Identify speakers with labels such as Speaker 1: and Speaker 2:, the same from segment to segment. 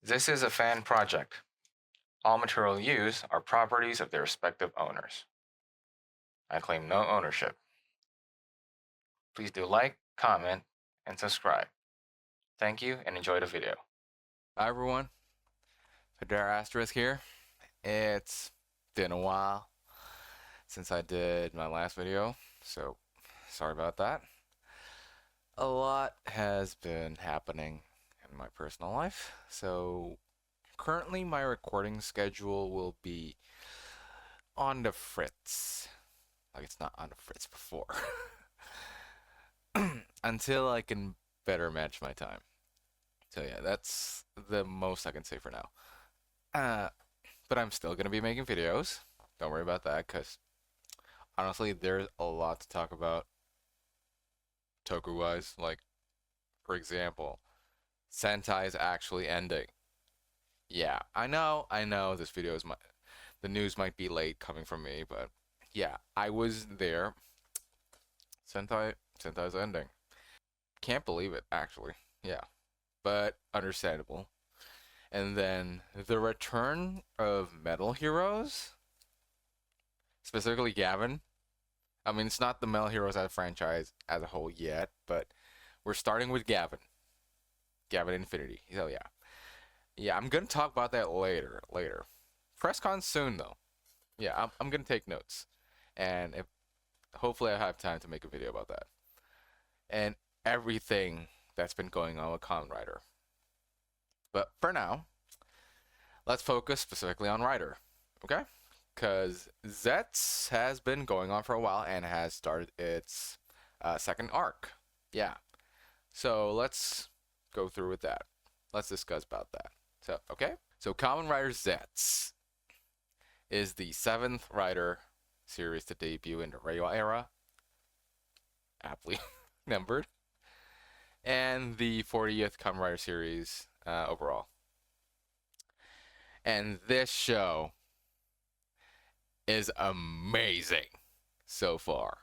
Speaker 1: This is a fan project. All material used are properties of their respective owners. I claim no ownership. Please do like, comment, and subscribe. Thank you and enjoy the video.
Speaker 2: Hi everyone, Federa Asterisk here. It's been a while since I did my last video, so sorry about that. A lot has been happening in my personal life, so currently my recording schedule will be on the fritz. Like it's not on the fritz before. Until I can better manage my time. So yeah, that's the most I can say for now. But I'm still gonna be making videos. Don't worry about that, because honestly, there's a lot to talk about Toku-wise. Like, for example, Sentai is actually ending. Yeah, I know, this video is the news might be late coming from me, but yeah, I was there. Sentai's ending. Can't believe it, actually. Yeah, but understandable. And then the return of Metal Heroes, specifically Gavin. I mean, it's not the Metal Heroes as a franchise as a whole yet, but we're starting with Gavin. Gavin Infinity. So yeah. Yeah, I'm gonna talk about that later. PressCon soon though. Yeah, I'm gonna take notes. And hopefully I have time to make a video about that. And everything that's been going on with Kamen Rider. But for now, let's focus specifically on Rider, okay? Because Zeztz has been going on for a while and has started its second arc. Yeah. So let's go through with that. Let's discuss about that. So, okay? So Kamen Rider Zeztz is the 7th Rider series to debut in the Reiwa era. Aptly numbered. And the 40th Kamen Rider series overall. And this show is amazing so far.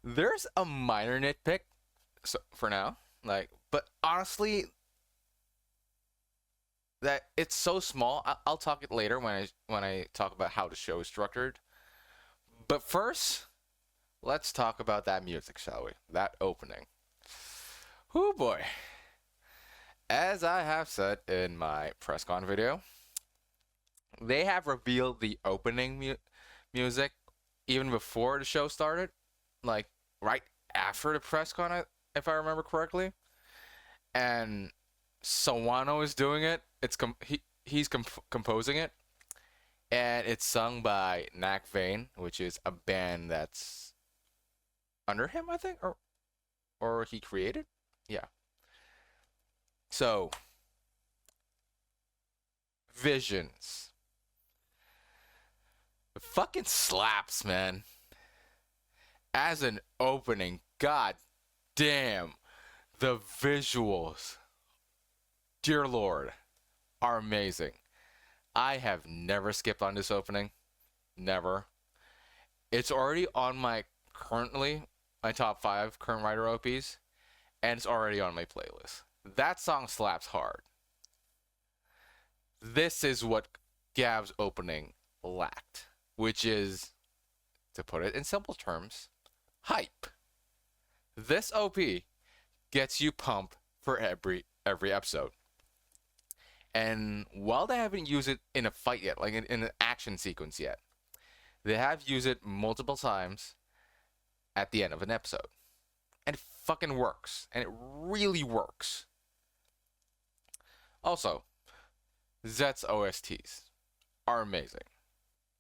Speaker 2: There's a minor nitpick for now, but honestly, that it's so small. I'll talk it later when I talk about how the show is structured. But first, let's talk about that music, shall we? That opening. Whoo boy. As I have said in my PressCon video, they have revealed the opening music even before the show started, like right after the PressCon, if I remember correctly. And Sawano is doing it. He's composing it, and it's sung by Nak Vane, which is a band that's under him, I think, or he created. Yeah. So, Visions. It fucking slaps, man. As an opening, god damn, the visuals, dear lord, are amazing. I have never skipped on this opening. Never. It's already on my top 5 current Rider OPs, and it's already on my playlist. That song slaps hard. This is what Gav's opening lacked, which is, to put it in simple terms, hype. This OP gets you pumped for every episode. And while they haven't used it in a fight yet, like in an action sequence yet, they have used it multiple times at the end of an episode. And it fucking works. And it really works. Also, Zeztz OSTs are amazing.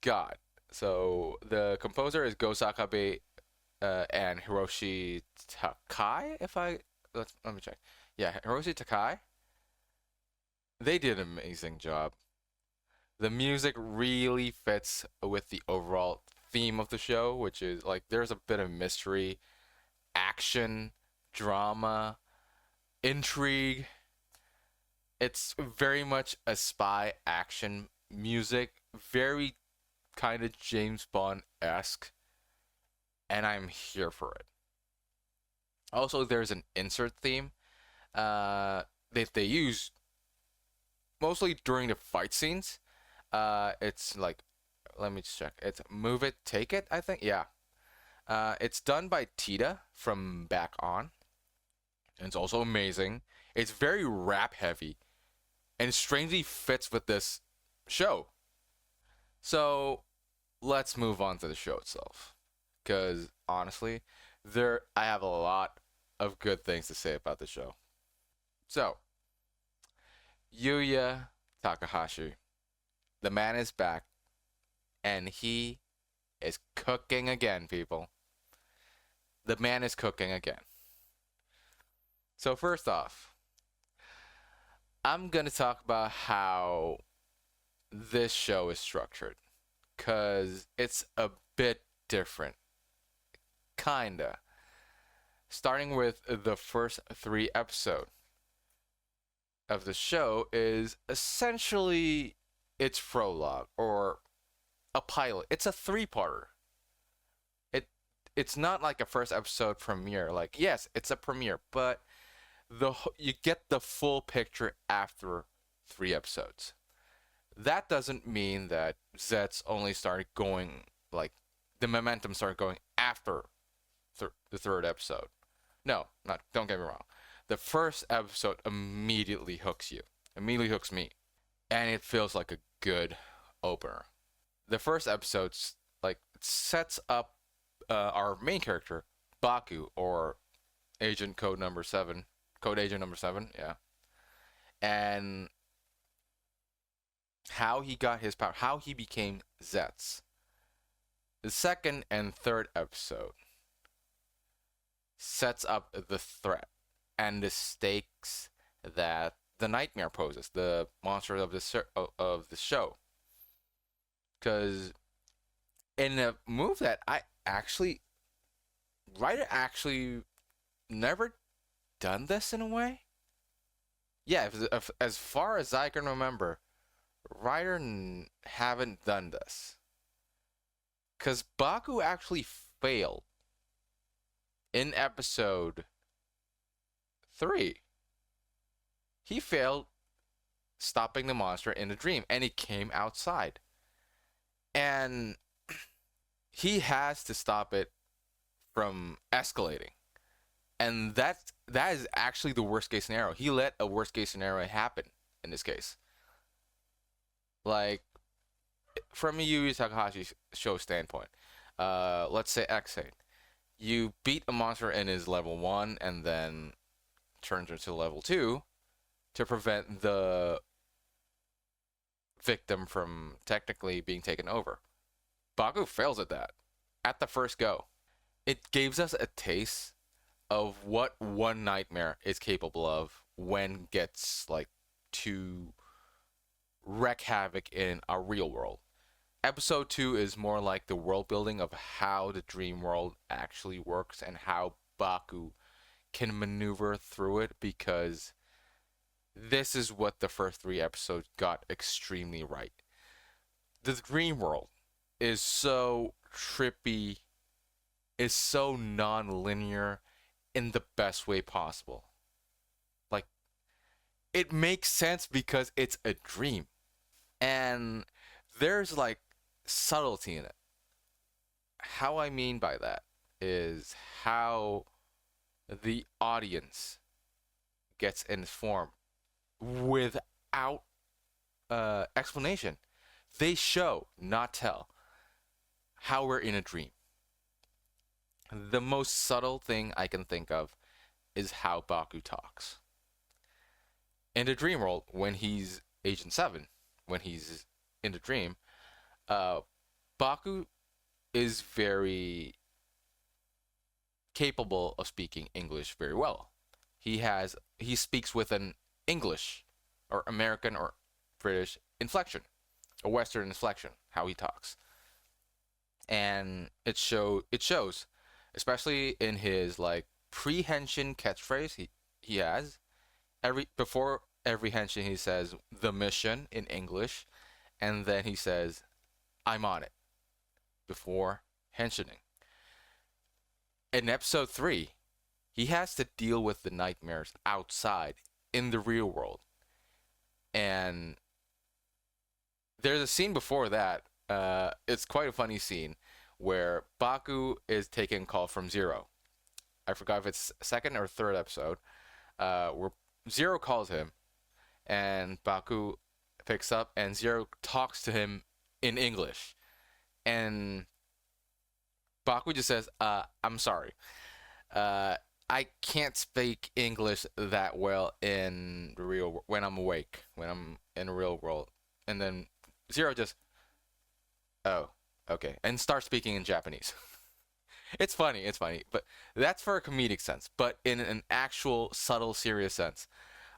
Speaker 2: God. So, the composer is Go Sakabe and Hiroshi Takai, let me check. Yeah, Hiroshi Takai. They did an amazing job. The music really fits with the overall theme of the show, which is like there's a bit of mystery, action, drama, intrigue. It's very much a spy action music, very kind of James Bond-esque, and I'm here for it. Also, there's an insert theme that they use mostly during the fight scenes. It's like, let me just check. It's Move It, Take It, I think. Yeah. It's done by Tita from Back On. And it's also amazing. It's very rap heavy and strangely fits with this show. So let's move on to the show itself. Because honestly, I have a lot of good things to say about the show. So, Yuya Takahashi, the man is back, and he is cooking again, people. The man is cooking again. So first off, I'm going to talk about how this show is structured, because it's a bit different. Kinda. Starting with the first 3 episodes of the show is essentially its prologue, or a pilot. It's a 3-parter. It's not like a first episode premiere. Like, yes, it's a premiere, but you get the full picture after 3 episodes. That doesn't mean that Zeztz only started going, like, the momentum started going after the 3rd episode. No, don't get me wrong. The first episode immediately hooks you. Immediately hooks me. And it feels like a good opener. The first episode, like, sets up our main character, Baku, or Agent Code Agent number 7, yeah. And how he got his power, how he became Zeztz. The 2nd and 3rd episode sets up the threat and the stakes that the Nightmare poses, the monster of the show. Because in a move that Rider actually never done this in a way. Yeah, as far as I can remember, Rider haven't done this. Because Baku actually failed in episode 3. He failed stopping the monster in a dream, and he came outside. And he has to stop it from escalating. And that is actually the worst case scenario. He let a worst case scenario happen in this case. Like, from a Yu Takahashi show standpoint, let's say X8. You beat a monster in his level 1 and then turns into level 2 to prevent the victim from technically being taken over. Baku fails at that at the first go. It gives us a taste of what one Nightmare is capable of when gets like to wreak havoc in our real world. Episode 2 is more like the world building of how the dream world actually works and how Baku can maneuver through it, because this is what the first 3 episodes got extremely right. The dream world is so trippy, is so non-linear in the best way possible. Like, it makes sense because it's a dream. And there's like subtlety in it. How I mean by that is how the audience gets informed without explanation. They show, not tell, how we're in a dream. The most subtle thing I can think of is how Baku talks. In the dream world, when he's Agent 7, when he's in the dream, Baku is very capable of speaking English very well. He speaks with an English or American or British inflection, a Western inflection, how he talks. And it shows, especially in his like pre-henshin catchphrase he has. Before every henshin he says the mission in English, and then he says I'm on it before henshining. In episode 3, he has to deal with the nightmares outside in the real world. And there's a scene before that. It's quite a funny scene where Baku is taking a call from Zero. I forgot if it's second or third episode. Where Zero calls him, and Baku picks up, and Zero talks to him in English, and Baku just says, "I'm sorry. I can't speak English that well in the real when I'm awake, when I'm in the real world." And then Zero just, "Oh, okay," and starts speaking in Japanese. It's funny, but that's for a comedic sense. But in an actual subtle, serious sense,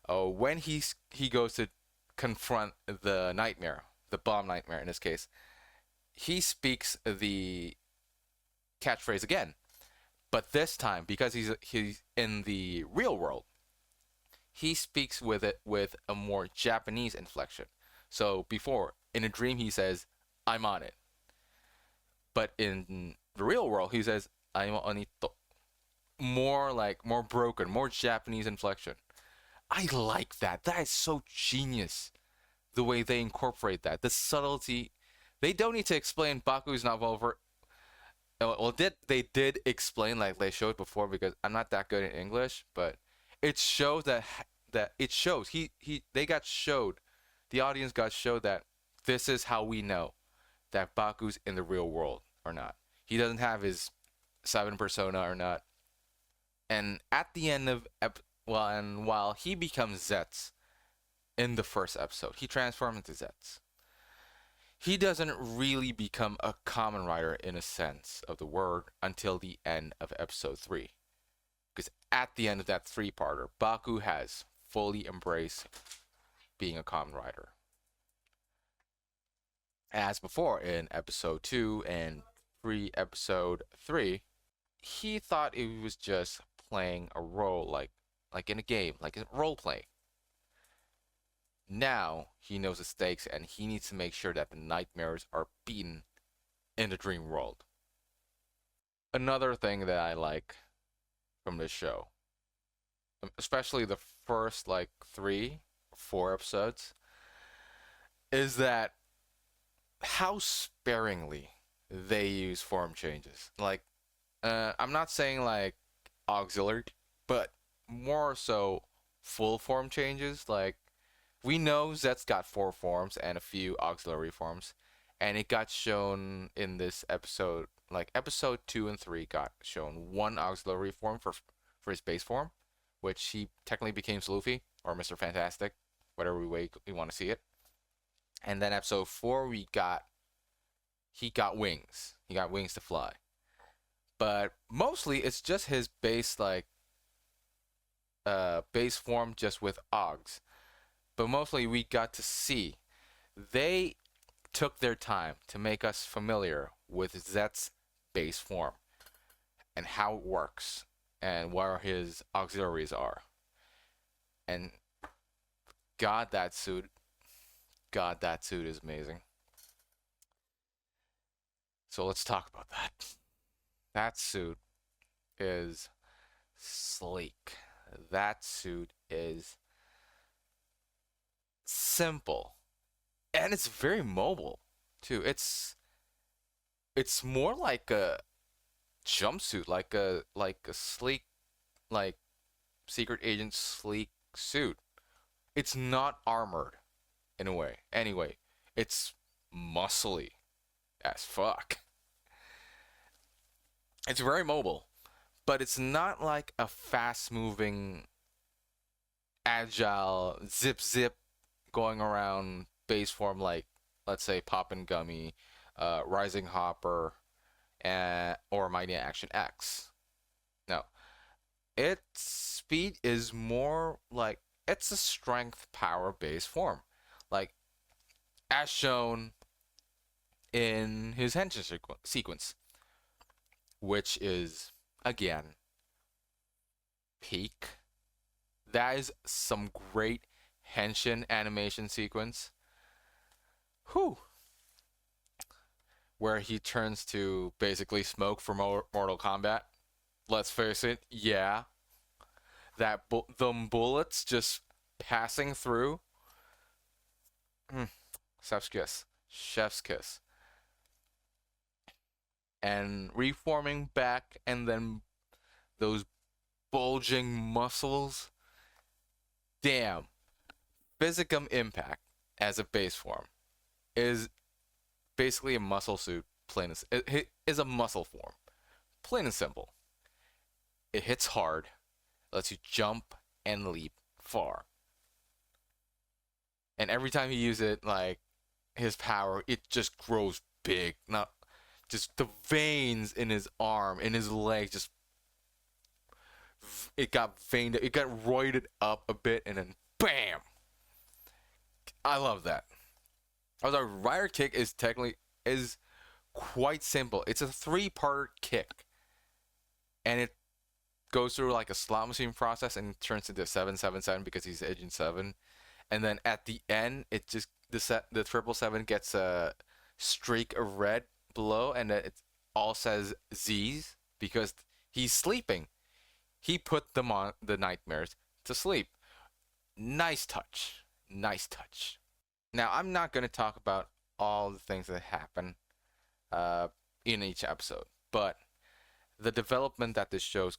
Speaker 2: when he goes to confront the nightmare, the bomb nightmare in this case, he speaks the catchphrase again. But this time, because he's in the real world, he speaks with it with a more Japanese inflection. So before, in a dream, he says, "I'm on it." But in the real world, he says, "I'm on it." More broken, more Japanese inflection. I like that. That is so genius. The way they incorporate that, the subtlety. They don't need to explain Baku's not over. Well, they did explain, like they showed before, because I'm not that good in English, but it shows that it shows they got showed, the audience got showed that this is how we know that Baku's in the real world or not. He doesn't have his 7 persona or not. And at the end of while he becomes Zeztz in the first episode, he transforms into Zeztz. He doesn't really become a Kamen Rider in a sense of the word until the end of episode 3. Because at the end of that 3-parter, Baku has fully embraced being a Kamen Rider. As before in episode 2 and episode 3, he thought it was just playing a role like in a game, like a role play. Now he knows the stakes, and he needs to make sure that the nightmares are beaten in the dream world. Another thing that I like from this show, especially the first 3 or 4 episodes, is that how sparingly they use form changes. I'm not saying auxiliary, but more so full form changes. We know Zeztz got 4 forms and a few auxiliary forms, and it got shown in this episode. Episode 2 and 3 got shown 1 auxiliary form for his base form, which he technically became Luffy or Mr. Fantastic, whatever way we want to see it. And then episode 4 he got wings. He got wings to fly. But mostly it's just his base base form just with augs. But mostly we got to see they took their time to make us familiar with Zetz's base form and how it works and where his auxiliaries are. And God, that suit is amazing. So let's talk about that. That suit is sleek. That suit is simple, and it's very mobile too. It's more like a jumpsuit, like a sleek, secret agent sleek suit. It's not armored in a way. Anyway, it's muscly as fuck. It's very mobile, but it's not like a fast-moving, agile zip going around base form let's say Poppin' Gummy, Rising Hopper, or Mighty Action X. No, its speed is more it's a strength power base form, as shown in his henshin sequence, which is again peak. That is some great henshin animation sequence. Whew. Where he turns to basically smoke for Mortal Kombat. Let's face it, yeah. Them bullets just passing through. Chef's kiss. chef's kiss. And reforming back, and then those bulging muscles. Damn. Physicum Impact as a base form is basically a muscle suit, plain as it is a muscle form, plain and simple. It hits hard, lets you jump and leap far, and every time you use it, like his power, it just grows big. Not just the veins in his arm, in his leg, just it got veined, it got roided up a bit, and then bam. I love that. Although Rider Kick is quite simple. It's a 3-part kick, and it goes through like a slot machine process and turns into 777 because he's Agent 7. And then at the end, it just the 777 gets a streak of red below, and it all says Z's because he's sleeping. He put them on the nightmares to sleep. Nice touch. Nice touch. Now, I'm not going to talk about all the things that happen in each episode, but the development that the show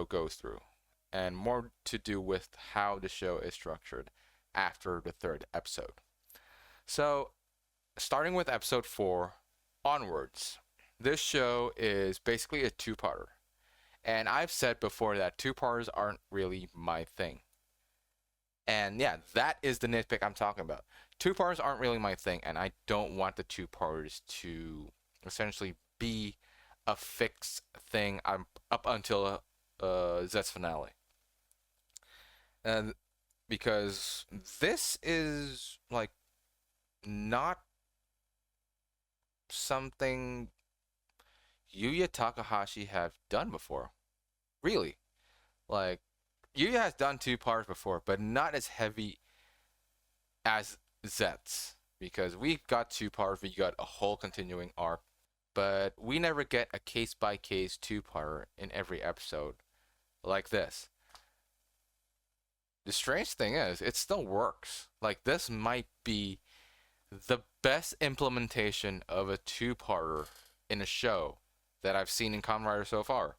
Speaker 2: goes through, and more to do with how the show is structured after the 3rd episode. So, starting with episode 4 onwards, this show is basically a 2-parter. And I've said before that 2-parters aren't really my thing. And yeah, that is the nitpick I'm talking about. 2-parters aren't really my thing, and I don't want the 2-parters to essentially be a fixed thing up until Zeztz finale. And because this is like not something Yuya Takahashi have done before. Really. Like, Yuya has done 2 parts before, but not as heavy as Zeztz. Because we got 2 parts, we got a whole continuing arc, but we never get a case-by-case 2-parter in every episode like this. The strange thing is, it still works. Like, this might be the best implementation of a 2-parter in a show that I've seen in Kamen Rider so far.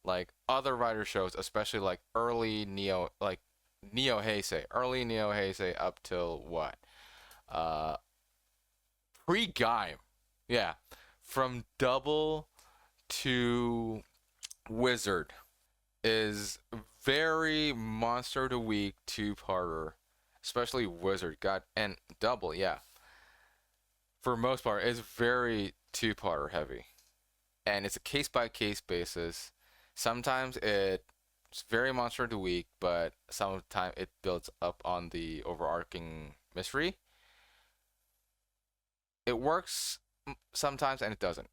Speaker 2: Like other Rider shows, especially like early Neo Heisei up till what? Pre-Gaim. Yeah. From Double to Wizard is very Monster of the Week 2-parter. Especially Wizard. And Double, yeah. For most part, it's very 2-parter heavy. And it's a case-by-case basis. Sometimes it's very Monster of the Week, but sometimes it builds up on the overarching mystery. It works sometimes and it doesn't.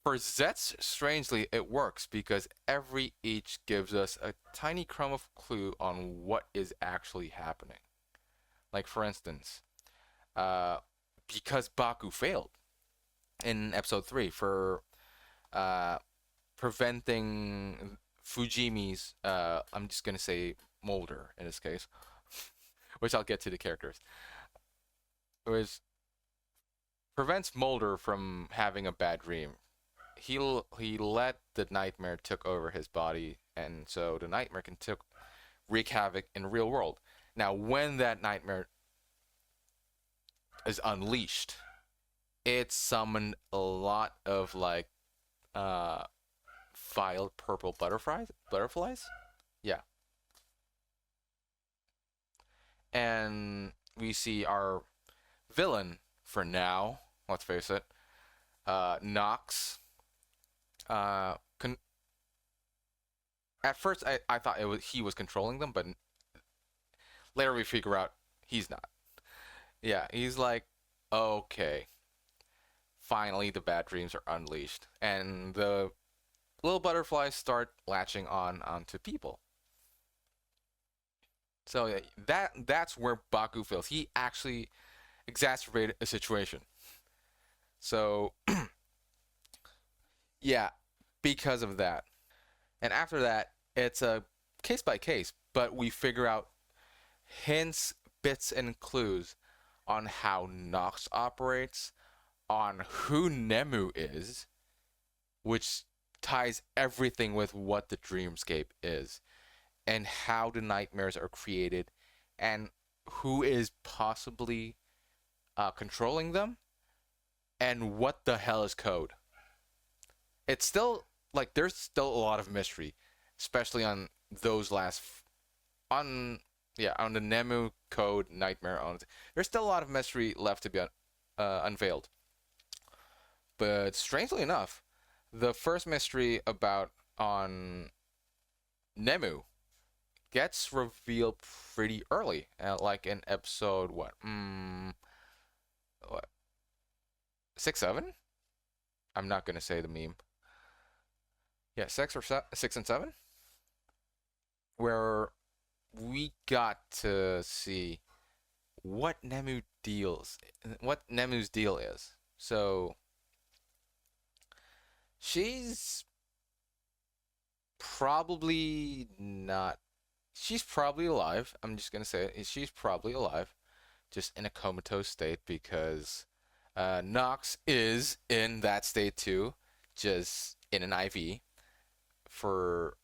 Speaker 2: For Zeztz, strangely, it works because each gives us a tiny crumb of clue on what is actually happening. Like, for instance, because Baku failed in episode 3 for preventing Fujimi's, I'm just going to say Molder in this case, which I'll get to the characters, which prevents Molder from having a bad dream. He let the nightmare took over his body, and so the nightmare can wreak havoc in the real world. Now, when that nightmare is unleashed, it summoned a lot of like violet purple butterflies. Yeah. And we see our villain for now, let's face it, Nox. At first I thought he was controlling them, but later we figure out he's not. Yeah, he's like, okay, finally the bad dreams are unleashed, and the little butterflies start latching onto people. So that's where Baku fails. He actually exacerbated a situation. So yeah, because of that. And after that, it's a case by case, but we figure out hints, bits, and clues on how Nox operates, on who Nemu is, which ties everything with what the dreamscape is, and how the nightmares are created, and who is possibly controlling them, and what the hell is code. It's still like there's still a lot of mystery, especially on those last on the Nemu code nightmare on. There's still a lot of mystery left to be unveiled. But strangely enough, the first mystery about on Nemu gets revealed pretty early, like in episode what 6, 7. I'm not gonna say the meme. Yeah, 6 and 7, where we got to see what Nemu's deal is. So she's probably not. She's probably alive. I'm just gonna say it. She's probably alive, just in a comatose state because Nox is in that state too, just in an IV. For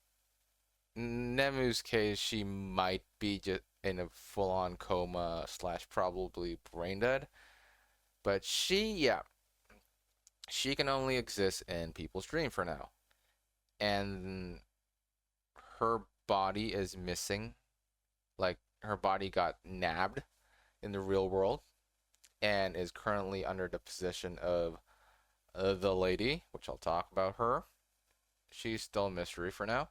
Speaker 2: Nemu's case, she might be just in a full-on coma / probably brain dead. But she can only exist in people's dream for now. And her body is missing. Like, her body got nabbed in the real world and is currently under the possession of the lady, which I'll talk about her. She's still a mystery for now.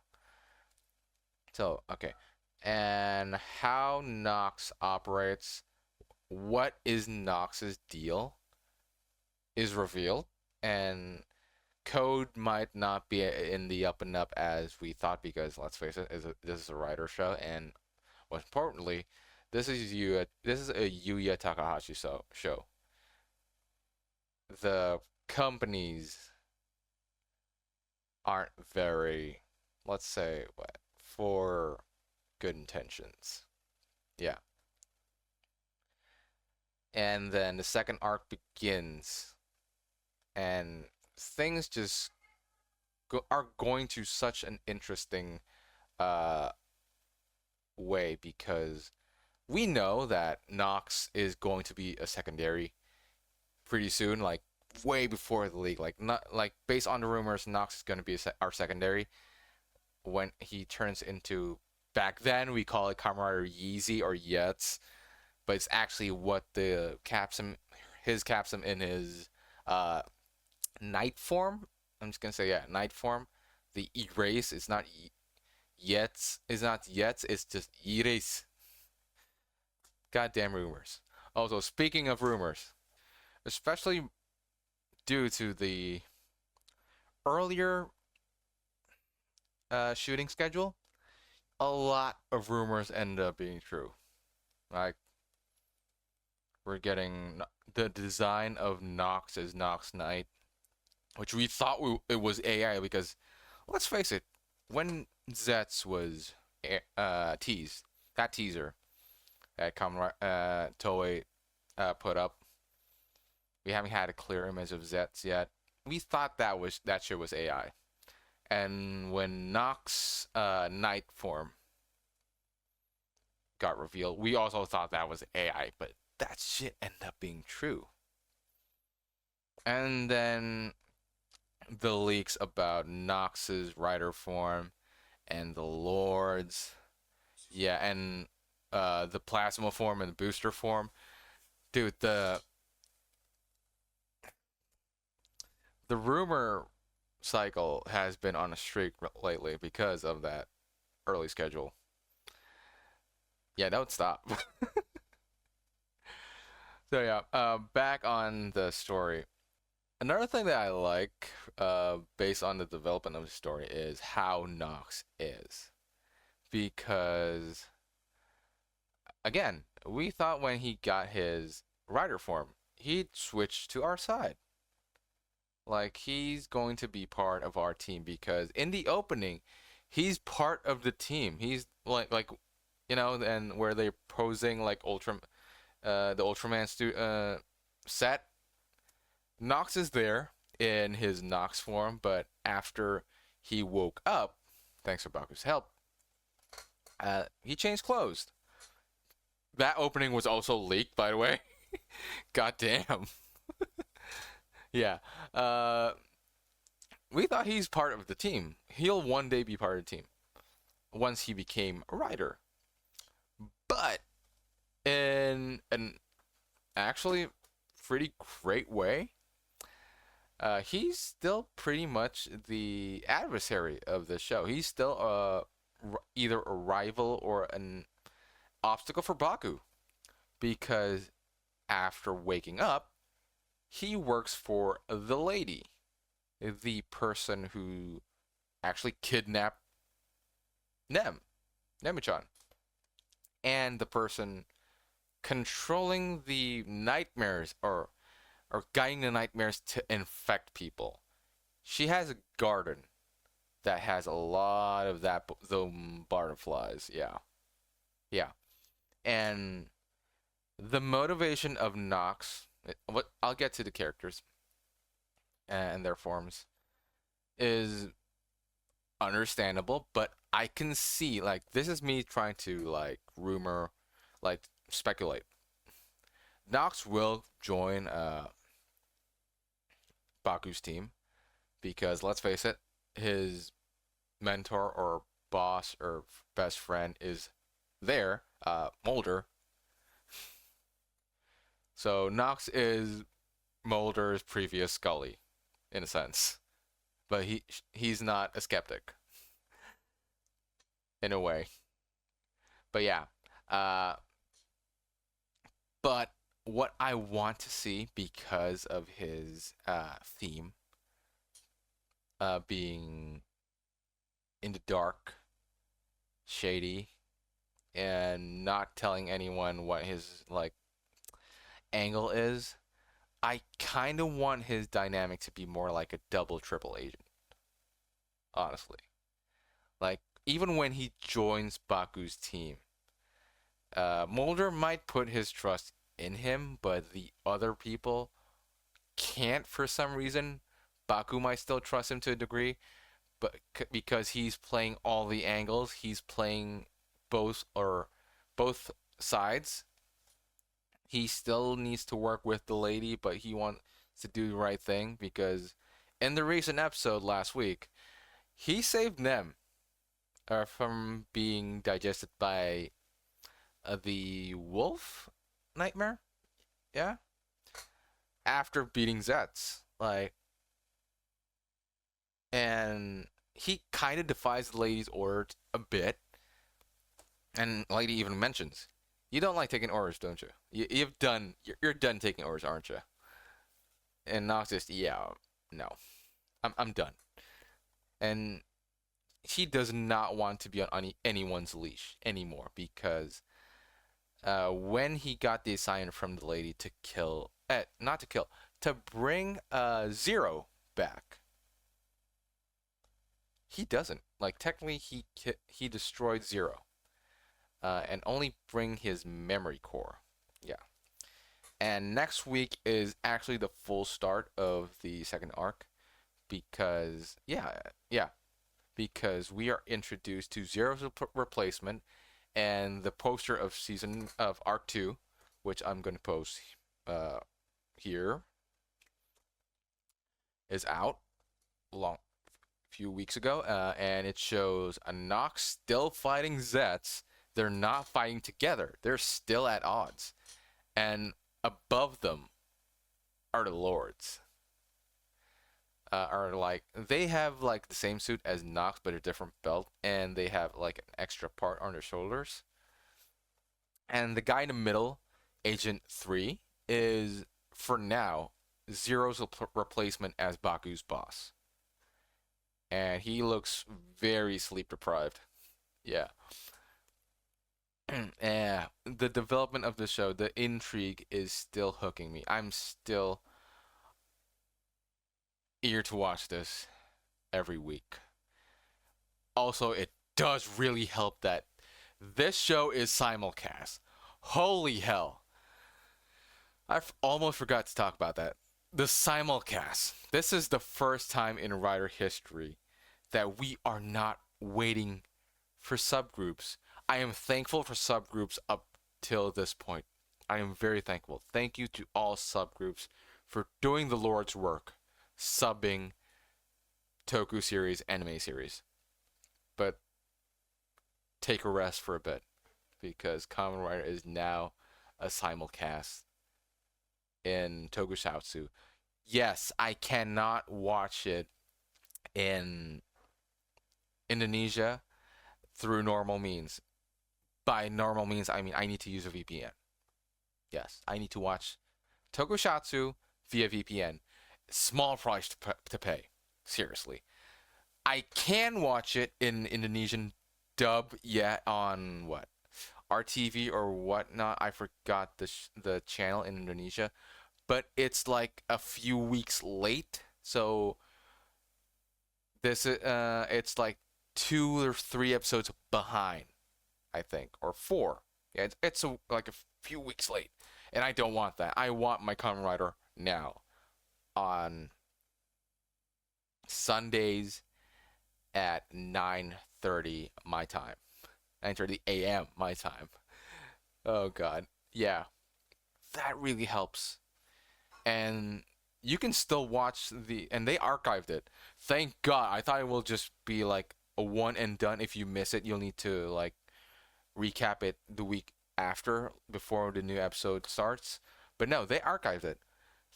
Speaker 2: So, okay. And how Nox operates, what is Nox's deal, is revealed. And code might not be in the up and up as we thought because, let's face it, this is a writer show. And most importantly, this is a Yuya Takahashi show. The companies aren't very, let's say, for good intentions. Yeah. And then the second arc begins, and things just are going to such an interesting way because we know that Nox is going to be a secondary pretty soon, like way before the league. Like not like based on the rumors, Nox is going to be our secondary when he turns into. Back then we call it Kamen Rider Yeezy or Zeztz, but it's actually what the his capsum in his night form. I'm just gonna say night form. The erase is not Zeztz. It's just erase. Goddamn rumors. Also, speaking of rumors, especially due to the earlier shooting schedule, a lot of rumors end up being true. Like, we're getting the design of Nox as Nox Knight, which we thought it was AI because, let's face it, when Zeztz was teased, that teaser that Toei put up, we haven't had a clear image of Zeztz yet. We thought that shit was AI. And when Nox Knight form got revealed, we also thought that was AI, but that shit ended up being true. And then the leaks about Nox's rider form and the Lords, and the plasma form and the booster form. Dude, the rumor cycle has been on a streak lately because of that early schedule. Yeah, don't stop. So yeah, back on the story. Another thing that I like, based on the development of the story, is how Nox is. Because, again, we thought when he got his rider form, he'd switch to our side. Like, he's going to be part of our team because in the opening, he's part of the team. He's like and where they're posing like the Ultraman set. Nox is there in his Nox form, but after he woke up, thanks to Baku's help, he changed clothes. That opening was also leaked, by the way. God damn. Yeah. We thought he's part of the team. He'll one day be part of the team once he became a rider. But in an actually pretty great way, he's still pretty much the adversary of the show. He's still either a rival or an obstacle for Baku, because after waking up, he works for the lady, the person who actually kidnapped Nemu-chan, and the person controlling the nightmares or guiding the nightmares to infect people. She has a garden that has a lot of the butterflies. Yeah. And the motivation of Nox, what I'll get to the characters and their forms, is understandable, but I can see, like, this is me trying to, like, speculate. Nox will join Baku's team because, let's face it, his mentor or boss or best friend is there, Mulder. So Nox is Mulder's previous Scully, in a sense, but he's not a skeptic, in a way. But yeah, but what I want to see, because of his theme being in the dark, shady, and not telling anyone what his, like, angle is, I kind of want his dynamic to be more like a double triple agent, honestly. Like, even when he joins Baku's team, Mulder might put his trust in him, but the other people can't for some reason. Baku might still trust him to a degree, but because he's playing all the angles, he's playing both sides. He still needs to work with the lady, but he wants to do the right thing, because in the recent episode last week, he saved Nem from being digested by the wolf nightmare. Yeah. After beating Zeztz. Like, and he kind of defies the lady's order a bit. And the lady even mentions, you don't like taking orders, don't you? You're done taking orders, aren't you? And Nox just, yeah, no. I'm done. And he does not want to be on anyone's leash anymore, because when he got the assignment from the lady to to bring Zero back, he doesn't. Like, technically, he destroyed Zero, and only bring his memory core. Yeah. And next week is actually the full start of the second arc, because because we are introduced to Zero's replacement, and the poster of Arc 2, which I'm going to post here, is out a few weeks ago, and it shows a Nox still fighting Zeztz. They're not fighting together. They're still at odds. And above them are the Lords. They have, like, the same suit as Nox, but a different belt, and they have, like, an extra part on their shoulders. And the guy in the middle, Agent 3, is, for now, Zero's replacement as Baku's boss. And he looks very sleep deprived. Yeah. Yeah. The development of the show, the intrigue, is still hooking me. I'm still eager to watch this every week. Also, it does really help that this show is simulcast. Holy hell. Almost forgot to talk about that. The simulcast. This is the first time in Rider history that we are not waiting for subgroups. I am thankful for subgroups up till this point. I am very thankful. Thank you to all subgroups for doing the Lord's work, subbing Toku series, anime series. But take a rest for a bit because Kamen Rider is now a simulcast in Tokusatsu. Yes, I cannot watch it in Indonesia through normal means. By normal means, I mean I need to use a VPN. Yes, I need to watch Tokusatsu via VPN. Small price to pay. Seriously. I can watch it in Indonesian dub yet on what? RTV or whatnot. I forgot the channel in Indonesia. But it's like a few weeks late. So this it's like 2 or 3 episodes behind, I think, or 4. Yeah, it's like a few weeks late, and I don't want that. I want my Kamen Rider now, on Sundays at 9:30 my time, 9:30 a.m. my time. Oh God, yeah, that really helps, and you can still watch and they archived it. Thank God. I thought it will just be like a one and done. If you miss it, you'll need to like recap it the week after before the new episode starts. But no, they archived it.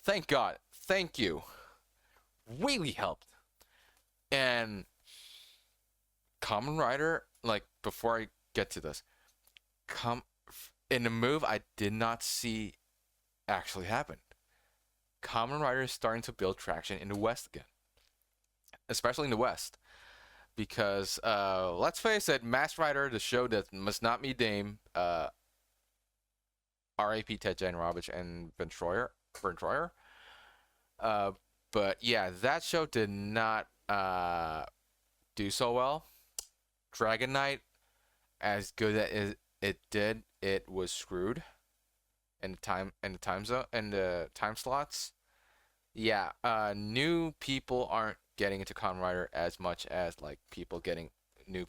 Speaker 2: Thank God. Thank you. Really helped. And Kamen Rider, like before I get to this, in a move I did not see actually happen. Kamen Rider is starting to build traction in the West again, especially in the West, because let's face it, Masked Rider, the show that must not be named, R.A.P. Ted Janrovich and Vern Troyer. But yeah, that show did not do so well. Dragon Knight, as good as it did, it was screwed. And the time slots. Yeah, new people aren't getting into Kamen Rider as much as like getting into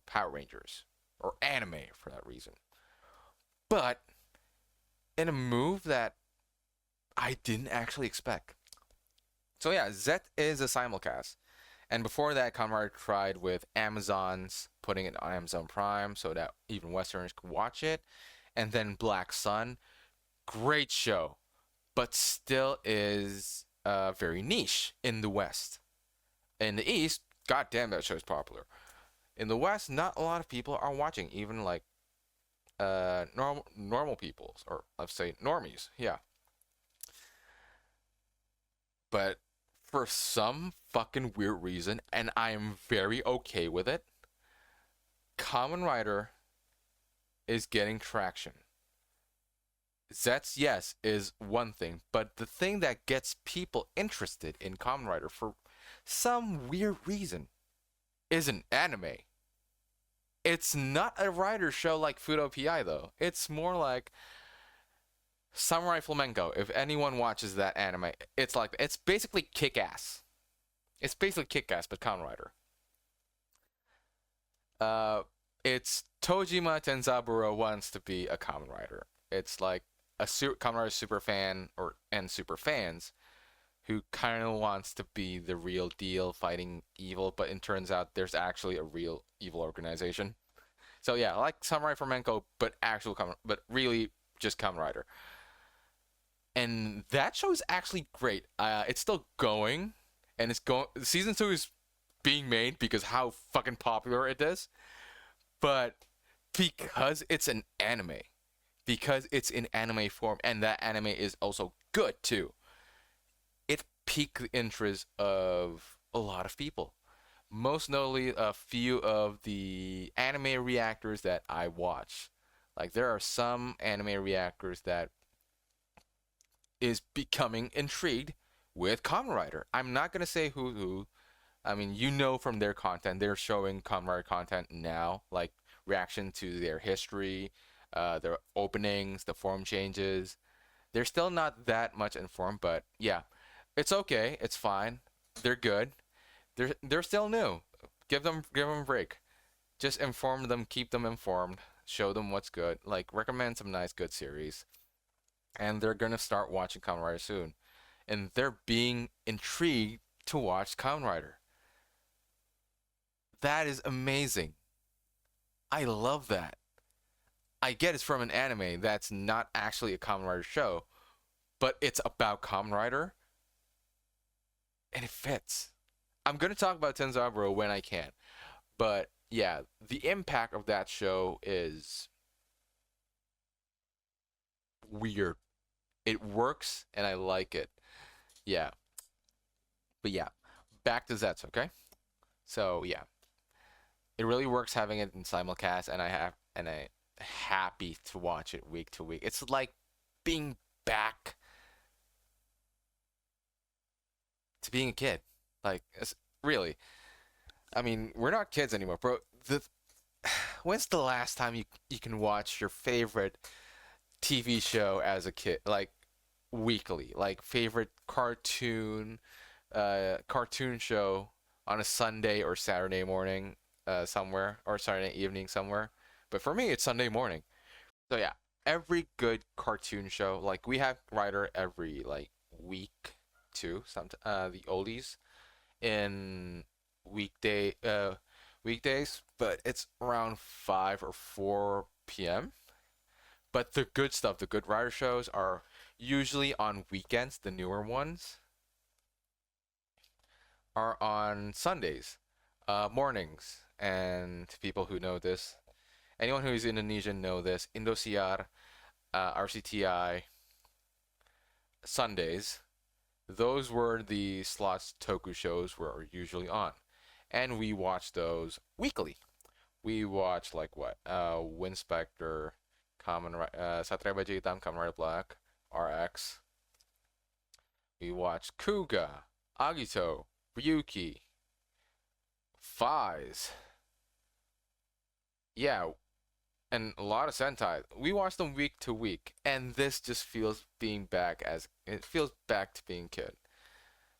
Speaker 2: Power Rangers or anime for that reason. But in a move that I didn't actually expect. So yeah, Zet is a simulcast. And before that, Kamen Rider tried with Amazon's putting it on Amazon Prime so that even Westerners could watch it. And then Black Sun, great show, but still is very niche in the West. In the East, goddamn, that show is popular. In the West, not a lot of people are watching, even like normal people, or let's say normies, yeah. But for some fucking weird reason, and I am very okay with it, Kamen Rider is getting traction. Zeztz, yes, is one thing, but the thing that gets people interested in Kamen Rider for some weird reason is an anime. It's not a rider show like Fudo PI though. It's more like Samurai Flamenco. If anyone watches that anime, it's basically Kick-Ass. It's basically Kick-Ass, but Kamen Rider. It's Tojima Tenzaburo wants to be a Kamen Rider. It's like a Kamen Rider super fan and super fans who kind of wants to be the real deal fighting evil, but it turns out there's actually a real evil organization. So yeah, like Samurai Flamenco, but really just Kamen Rider. And that show is actually great. It's still going, and season 2 is being made because how fucking popular it is. But because it's an anime, because it's in anime form, and that anime is also good too, it piqued the interest of a lot of people. Most notably, a few of the anime reactors that I watch. Like, there are some anime reactors that is becoming intrigued with Kamen Rider. I'm not going to say who. I mean, you know from their content, they're showing Kamen Rider content now, like reaction to their history, their openings, the form changes. They're still not that much informed, but yeah, it's okay. It's fine. They're good. They're still new. Give them a break. Just inform them, keep them informed, show them what's good. Like recommend some nice good series, and they're gonna start watching Kamen Rider soon, and they're being intrigued to watch Kamen Rider. That is amazing. I love that. I get it's from an anime that's not actually a Kamen Rider show, but it's about Kamen Rider, and it fits. I'm gonna talk about Tenzaburo when I can, but yeah, the impact of that show is weird. It works, and I like it. Yeah, but yeah, back to Zeztz, okay? So yeah, it really works having it in simulcast, and I happy to watch it week to week. It's like being back to being a kid. Like it's really, I mean, we're not kids anymore, bro. When's the last time you can watch your favorite TV show as a kid, like weekly, like favorite cartoon show on a Sunday or Saturday morning, somewhere, or Saturday evening somewhere. But for me, it's Sunday morning. So yeah, every good cartoon show, like we have Rider every like week too. The oldies in weekdays, but it's around 5 or 4 p.m. But the good stuff, the good Rider shows are usually on weekends. The newer ones are on Sundays, mornings. And to people who know this, anyone who is Indonesian know this. Indosiar, RCTI, Sundays. Those were the slots Toku shows were usually on, and we watch those weekly. We watch like what? Winspector, Satria Baju Hitam, Kamen Rider Black, RX. We watch Kuga, Agito, Ryuki, Fies. Yeah, and a lot of Sentai. We watch them week to week, and this just feels it feels back to being kid.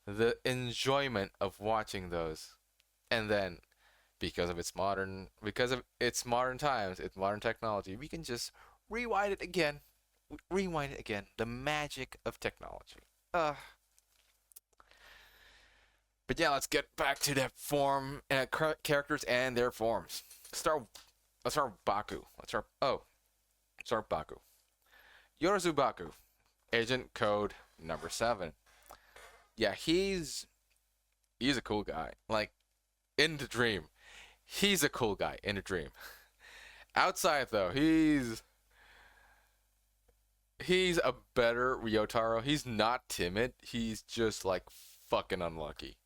Speaker 2: The enjoyment of watching those, and then because of its modern times, its modern technology, we can just rewind it again, rewind it again. The magic of technology. But yeah, let's get back to that form and characters and their forms. Let's start Baku. Start Baku. Yorozu Baku, Agent Code number 7. Yeah, he's a cool guy. Like in the dream, he's a cool guy in the dream. Outside though, he's a better Ryotaro. He's not timid. He's just like fucking unlucky.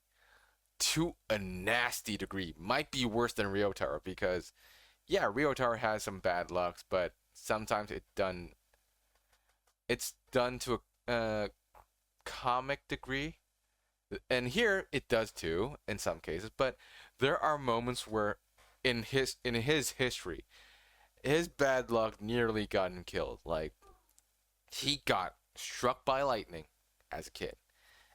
Speaker 2: To a nasty degree. Might be worse than Ryotaro because yeah, Ryotaro has some bad lucks, but sometimes it's done to a comic degree. And here it does too in some cases, but there are moments where in his history, his bad luck nearly got him killed. Like he got struck by lightning as a kid.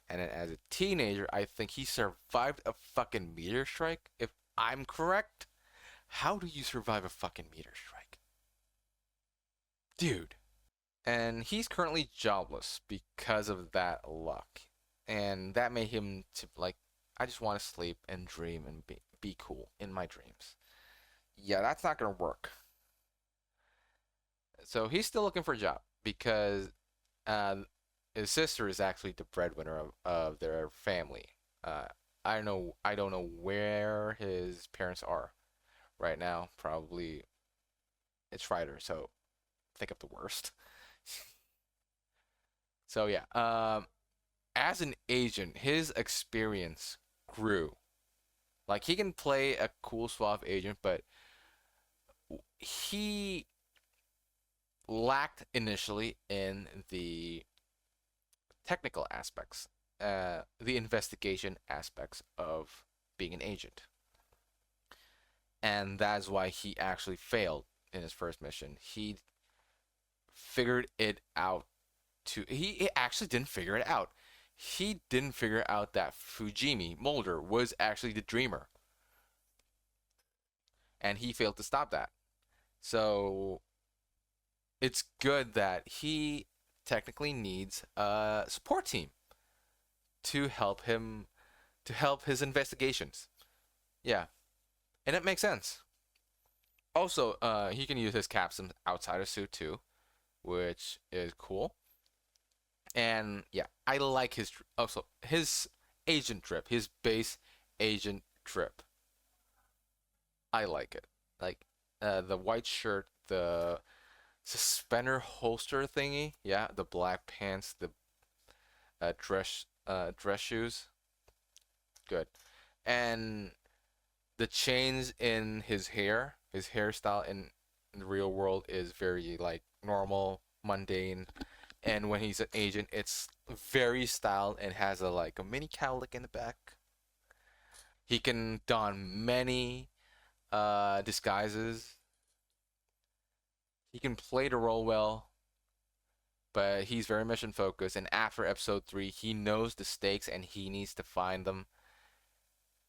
Speaker 2: And then as a teenager, I think he survived a fucking meteor strike, if I'm correct. How do you survive a fucking meteor strike? Dude. And he's currently jobless because of that luck. And that made him to like, I just want to sleep and dream and be cool in my dreams. Yeah, that's not going to work. So he's still looking for a job because his sister is actually the breadwinner of their family. I don't know where his parents are right now. Probably it's Ryder, so think of the worst. So yeah, as an agent, his experience grew. Like he can play a cool, suave agent, but he lacked initially in the technical aspects, the investigation aspects of being an agent. And that's why he actually failed in his first mission. He figured it out. He actually didn't figure it out. He didn't figure out that Fujimi Mulder was actually the dreamer, and he failed to stop that. So it's good that he technically needs a support team to help him, to help his investigations. Yeah, and it makes sense. Also, he can use his Capsule outsider suit too, which is cool. And yeah, I like his also his agent drip, his base agent drip. I like it. Like the white shirt, the suspender holster thingy. Yeah, the black pants, the dress shoes. Good. And the chains in his hair, his hairstyle in the real world is very like normal, mundane. And when he's an agent, it's very styled and has a like a mini cowlick in the back. He can don many disguises. He can play the role well, but he's very mission focused. And after episode 3, he knows the stakes and he needs to find them.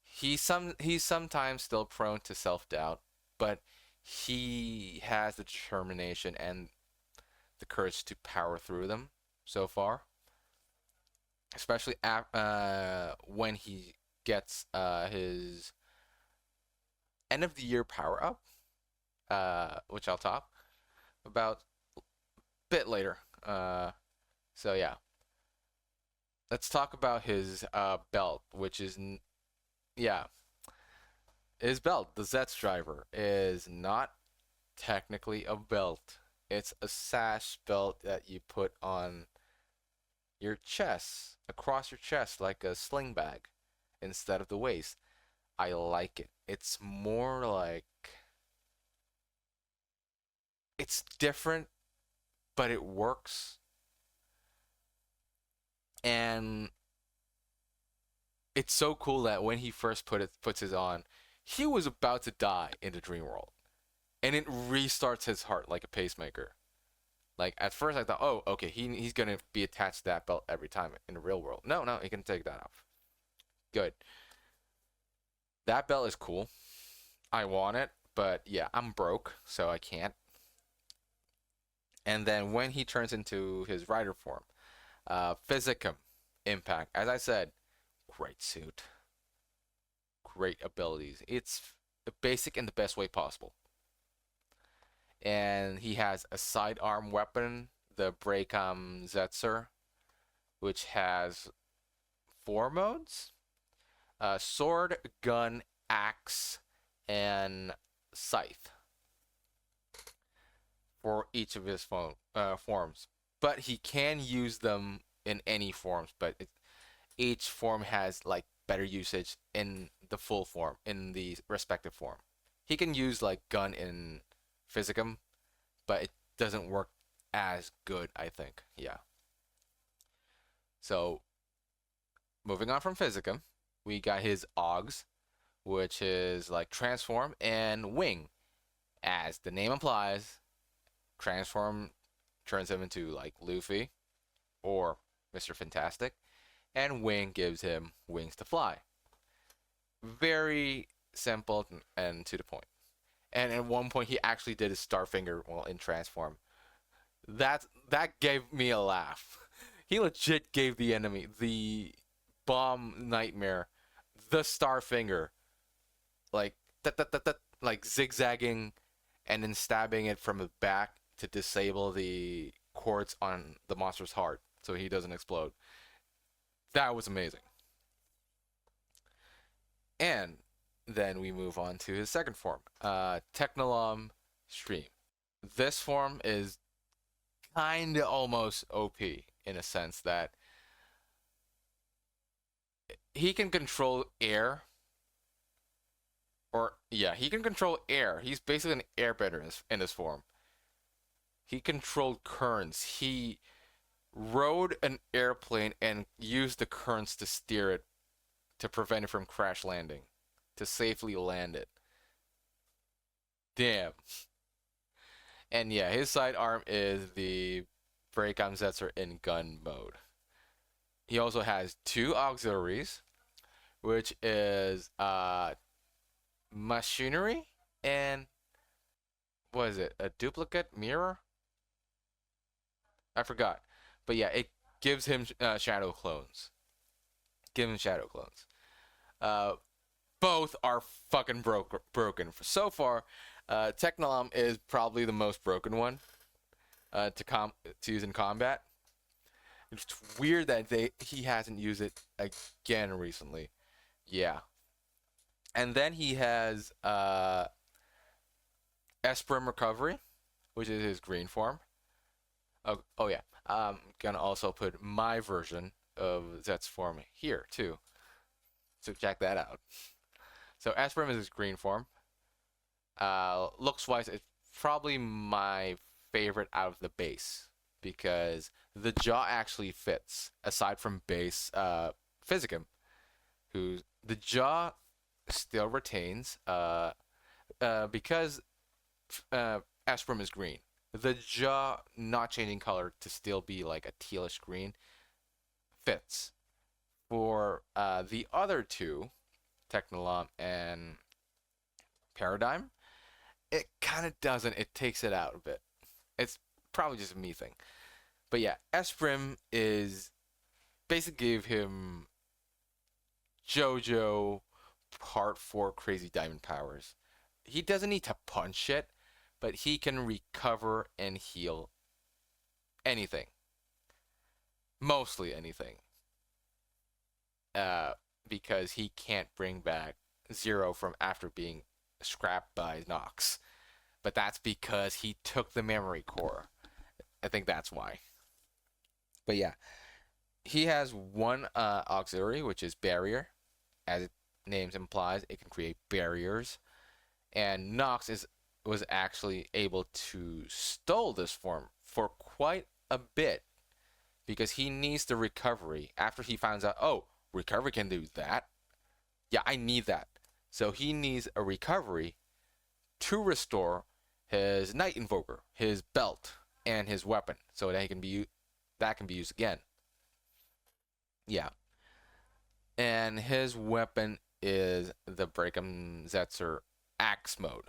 Speaker 2: He's sometimes still prone to self doubt, but he has the determination and the courage to power through them so far. Especially when he gets his end of the year power up, which I'll talk about a bit later. So yeah, let's talk about his belt, which is yeah, his belt. The Zeztz driver is not technically a belt. It's a sash belt that you put on your chest, across your chest, like a sling bag, instead of the waist. I like it. It's more like it's different, but it works. And it's so cool that when he first puts it on, he was about to die in the dream world, and it restarts his heart like a pacemaker. Like at first, I thought, oh, okay, he's gonna be attached to that belt every time in the real world. No, he can take that off. Good. That belt is cool. I want it, but yeah, I'm broke, so I can't. And then when he turns into his rider form, Physicum Impact. As I said, great suit, great abilities. It's basic in the best way possible. And he has a sidearm weapon, the Braycom Zetzer, which has 4 modes: sword, gun, axe, and scythe for each of his forms. But he can use them in any forms, but each form has like better usage in the full form, in the respective form. He can use like gun in Physicum, but it doesn't work as good, I think. Yeah. So, moving on from Physicum, we got his Augs, which is like transform and wing. As the name implies, transform turns him into like Luffy or Mr. Fantastic, and wing gives him wings to fly. Very simple and to the point. And at one point, he actually did his Starfinger while in transform. That gave me a laugh. He legit gave the enemy the bomb nightmare, the Starfinger, like like zigzagging, and then stabbing it from the back to disable the cords on the monster's heart so he doesn't explode. That was amazing. And then we move on to his second form, Technolom Stream. This form is kind of almost OP in a sense that he can control air. Or, yeah, he can control air. He's basically an airbender in this form. He controlled currents. He rode an airplane and used the currents to steer it to prevent it from crash landing, to safely land it. Damn. And yeah, his sidearm is the kamenrider in gun mode. He also has 2 auxiliaries, which is machinery and what is it? A duplicate mirror? I forgot. But yeah, it gives him shadow clones. Give him shadow clones. Both are fucking broken. So far, Technolom is probably the most broken one to use in combat. It's weird that he hasn't used it again recently. Yeah. And then he has Esprim Recovery, which is his green form. Oh yeah. I'm gonna also put my version of Zeztz form here too. So check that out. So Esprim is his green form. Looks wise, it's probably my favorite out of the base because the jaw actually fits. Aside from base Physicum, who the jaw still retains because Esprim is green. The jaw not changing color to still be like a tealish green fits. For the other two, Technolom and Paradigm, it kind of doesn't. It takes it out a bit. It's probably just a me thing. But yeah, Esprim is basically give him JoJo Part 4 Crazy Diamond powers. He doesn't need to punch it, but he can recover and heal anything. Mostly anything. Because he can't bring back Zero from after being scrapped by Nox. But that's because he took the memory core. I think that's why. But yeah, he has 1 auxiliary, which is Barrier. As its name implies, it can create barriers. And Nox was actually able to stole this form for quite a bit because he needs the recovery after he finds out, oh, recovery can do that. Yeah, I need that. So he needs a recovery to restore his Night Invoker, his belt, and his weapon, so that can be used again. Yeah. And his weapon is the kamenrider axe mode.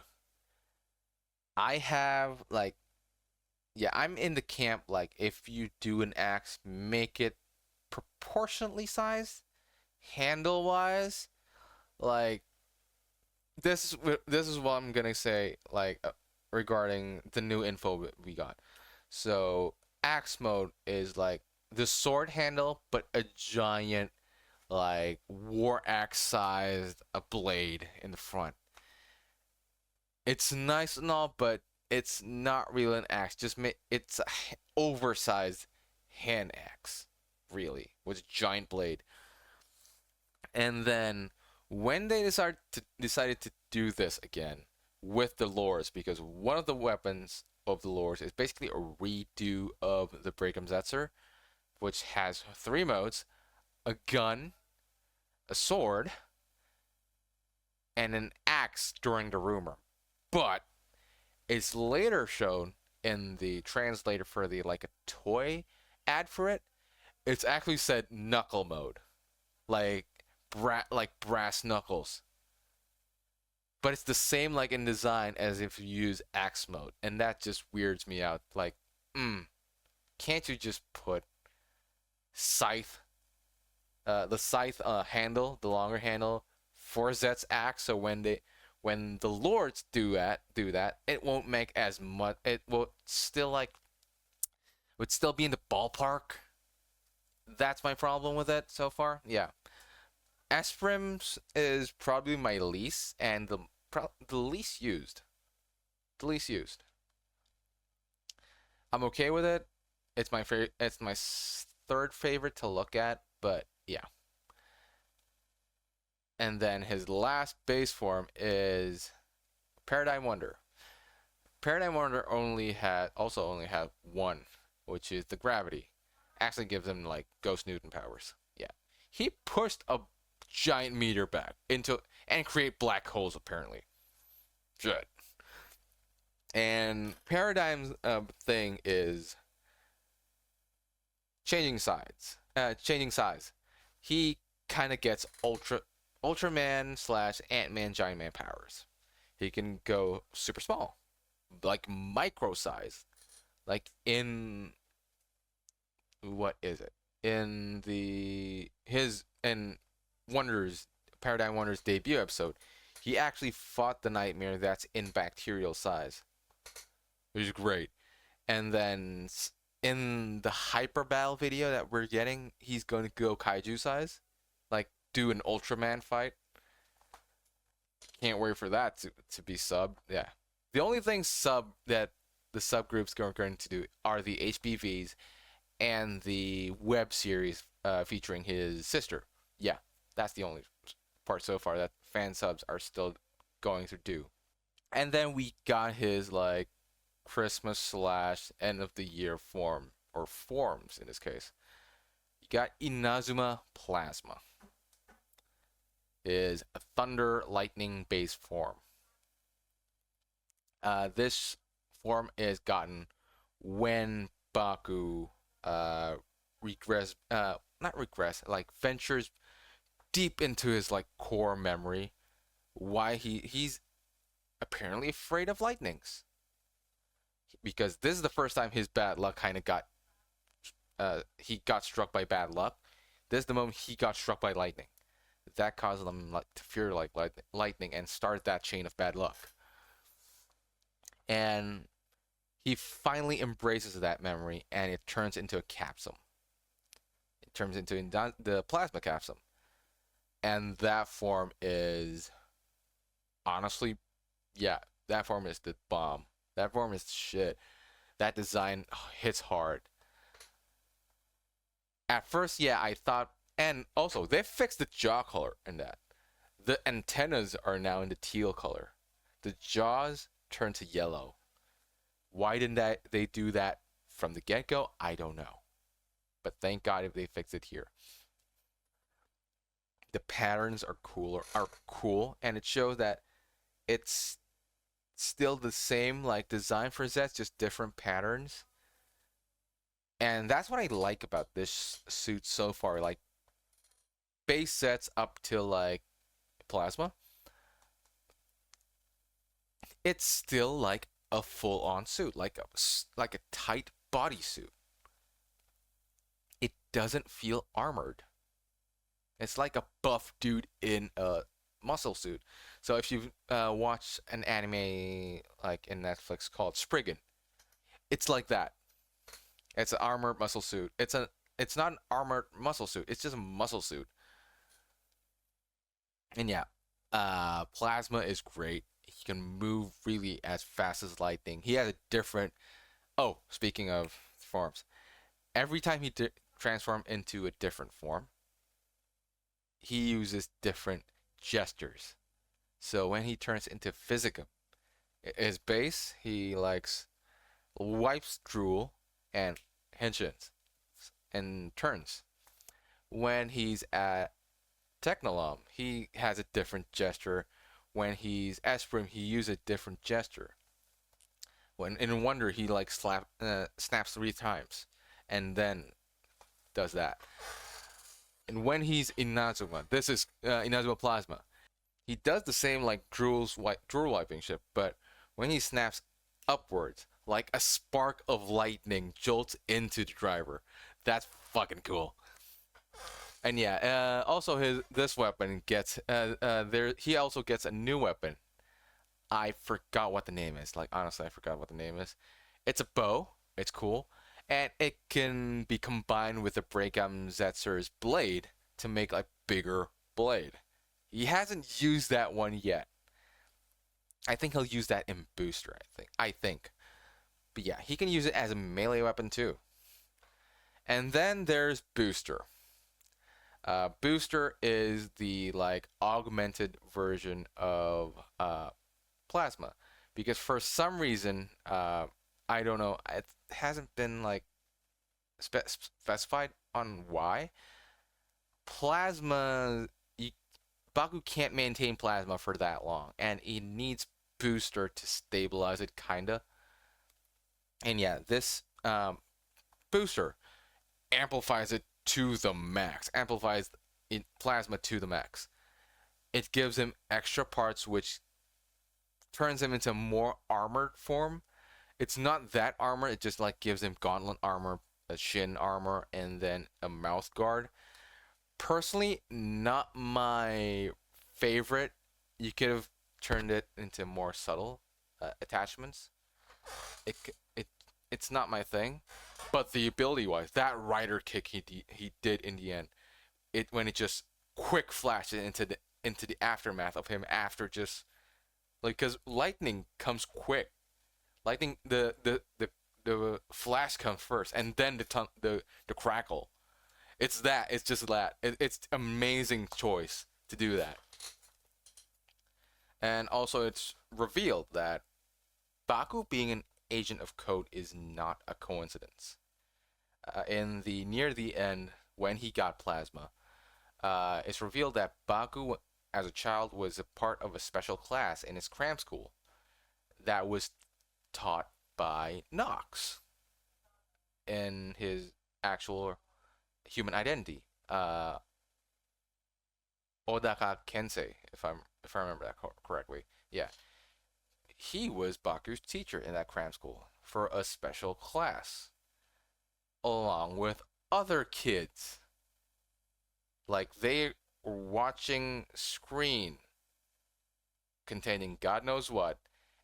Speaker 2: I have I'm in the camp if you do an axe, make it proportionately sized, handle wise. This is what I'm gonna say regarding the new info we got. So axe mode is the sword handle, but a giant war axe sized a blade in the front. It's nice and all, but it's not really an axe. It's a oversized hand axe, really, with a giant blade. And then when they decided to do this again with the lores, because one of the weapons of the lores is basically a redo of the kamenrider, which has 3 modes: a gun, a sword, and an axe during the rumor. But it's later shown in the translator for the a toy ad for it. It's actually said knuckle mode, brass knuckles. But it's the same in design as if you use axe mode, and that just weirds me out. Can't you just put scythe, the scythe handle, the longer handle for Zeztz axe, so when the lords do that, it won't make as much. It will still would still be in the ballpark. That's my problem with it so far. Yeah, Esprim's is probably my least and the least used. The least used. I'm okay with it. It's my favorite. It's my 3rd favorite to look at, but yeah. And then his last base form is Paradigm Wonder. Paradigm Wonder also only have 1, which is the gravity. Actually gives him Ghost Newton powers. Yeah. He pushed a giant meteor back into and create black holes apparently. Shit. And Paradigm's thing is changing sides. Changing size. He kind of gets Ultraman / Ant-Man Giant Man powers. He can go super small, like micro size, like in what is it? In Wonders Paradigm Wonders debut episode, he actually fought the Nightmare that's in bacterial size, which is great. And then in the Hyper Battle video that we're getting, he's going to go kaiju size, like do an Ultraman fight. Can't wait for that to be subbed. Yeah, the only thing that the subgroups are going to do are the HBVs and the web series featuring his sister. Yeah, that's the only part so far that fan subs are still going to do. And then we got his like Christmas / end of the year form, or forms in this case. You got Inazuma Plasma. Is a thunder lightning based form. This form is gotten when Baku ventures deep into his like core memory. Why he's apparently afraid of lightnings, because this is the first time his bad luck kind of got he got struck by bad luck. This is the moment he got struck by lightning. That caused him like to fear like lightning and start that chain of bad luck. And he finally embraces that memory, and it turns into a capsule. It turns into the plasma capsule. And that form is honestly, yeah, that form is the bomb. That form is shit. That design hits hard. At first, yeah, I thought, and also they fixed the jaw color in that. The antennas are now in the teal color. The jaws turn to yellow. Why didn't they do that from the get-go? I don't know. But thank God if they fixed it here. The patterns are cool, and it shows that it's still the same like design for Zeztz, just different patterns. And that's what I like about this suit so far. Like base sets up till like Plasma, it's still like a full-on suit, like a tight bodysuit. It doesn't feel armored. It's like a buff dude in a muscle suit. So if you watch an anime like in Netflix called Spriggan, it's like that. It's an armored muscle suit. It's not an armored muscle suit. It's just a muscle suit. And yeah, Plasma is great. He can move really as fast as lightning. He has a different. Oh, speaking of forms, every time he transforms into a different form, he uses different gestures. So when he turns into Physicum, his base, he likes wipes drool and henshins and turns. When he's at Technolom, he has a different gesture. When he's Esprim, he uses a different gesture. When in Wonder, he like snaps 3 times and then does that. And when he's Inazuma, this is Inazuma Plasma, he does the same like drool wiping shit, but when he snaps upwards, like a spark of lightning jolts into the driver. That's fucking cool. And yeah, also this weapon gets he also gets a new weapon. I forgot what the name is. Like honestly, I forgot what the name is. It's a bow. It's cool, and it can be combined with the Breakum Zetzer's blade to make a bigger blade. He hasn't used that one yet. I think he'll use that in Booster. I think. But yeah, he can use it as a melee weapon too. And then there's Booster. Booster is the like augmented version of Plasma, because for some reason I don't know, it hasn't been like specified on why. Plasma, Baku can't maintain Plasma for that long, and he needs booster to stabilize it, kinda. And yeah, this booster amplifies it to the max, amplifies plasma to the max. It gives him extra parts, which turns him into more armored form. It's not that armor, it just like gives him gauntlet armor, a shin armor, and then a mouth guard. Personally, not my favorite. You could have turned it into more subtle attachments. It, it's not my thing, but the ability wise, that rider kick he did in the end, when it just quick flashed into the aftermath of him after just like, because lightning comes quick. Lightning, the flash comes first, and then the crackle. It's just that. It's amazing choice to do that. And also, it's revealed that Baku being an agent of code is not a coincidence. Near the end, when he got plasma, it's revealed that Baku, as a child, was a part of a special class in his cram school that was taught by Nox in his actual human identity. Odaka Kensei, if I remember that correctly. Yeah. He was Baku's teacher in that cram school for a special class, along with other kids. Like, they were watching screen containing God knows what,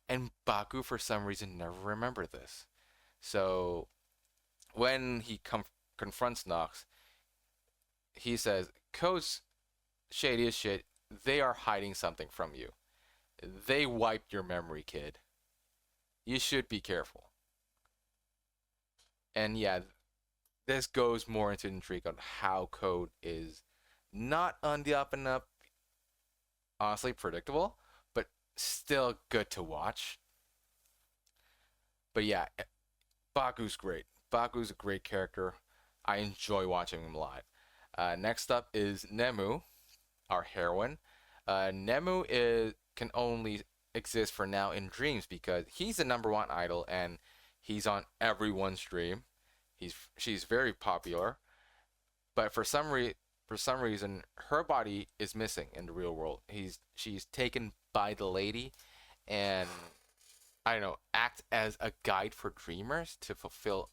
Speaker 2: and Baku, for some reason, never remembered this. So, when he confronts Nox, he says, Code's shady as shit. They are hiding something from you. They wiped your memory, kid. You should be careful. And yeah, this goes more into intrigue on how Code is not on the up and up. Honestly, predictable, but still good to watch. But yeah, Baku's great. Baku's a great character. I enjoy watching him live. Next up is Nemu, our heroine. Nemu can only exist for now in dreams because he's the #1 idol and he's on everyone's dream. She's very popular, but for some reason her body is missing in the real world. She's taken by the lady, and I don't know, act as a guide for dreamers to fulfill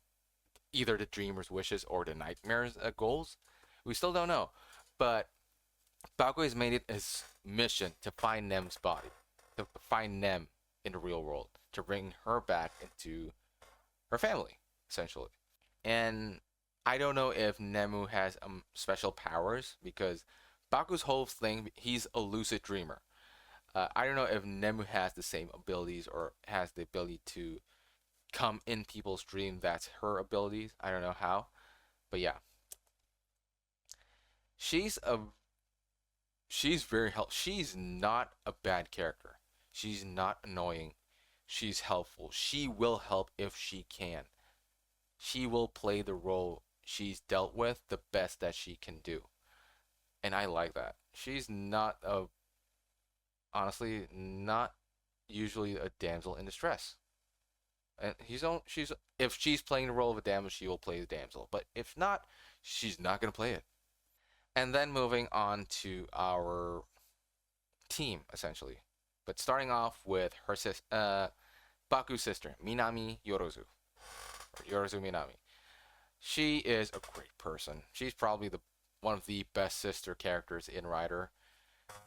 Speaker 2: either the dreamers' wishes or the nightmares' goals. We still don't know, but Baku has made it his mission to find Nem's body, to find Nem in the real world, to bring her back into her family, essentially. And I don't know if Nemu has special powers, because Baku's whole thing, he's a lucid dreamer. I don't know if Nemu has the same abilities or has the ability to come in people's dream. That's her abilities. I don't know how, but yeah, she's very helpful. She's not a bad character. She's not annoying. She's helpful. She will help if she can. She will play the role she's dealt with the best that she can do. And I like that. She's not honestly, not usually a damsel in distress. And if she's playing the role of a damsel, she will play the damsel. But if not, she's not going to play it. And then moving on to our team, essentially. But starting off with her Baku's sister, Minami Yorozu. Or Yorozu Minami. She is a great person. She's probably one of the best sister characters in Rider.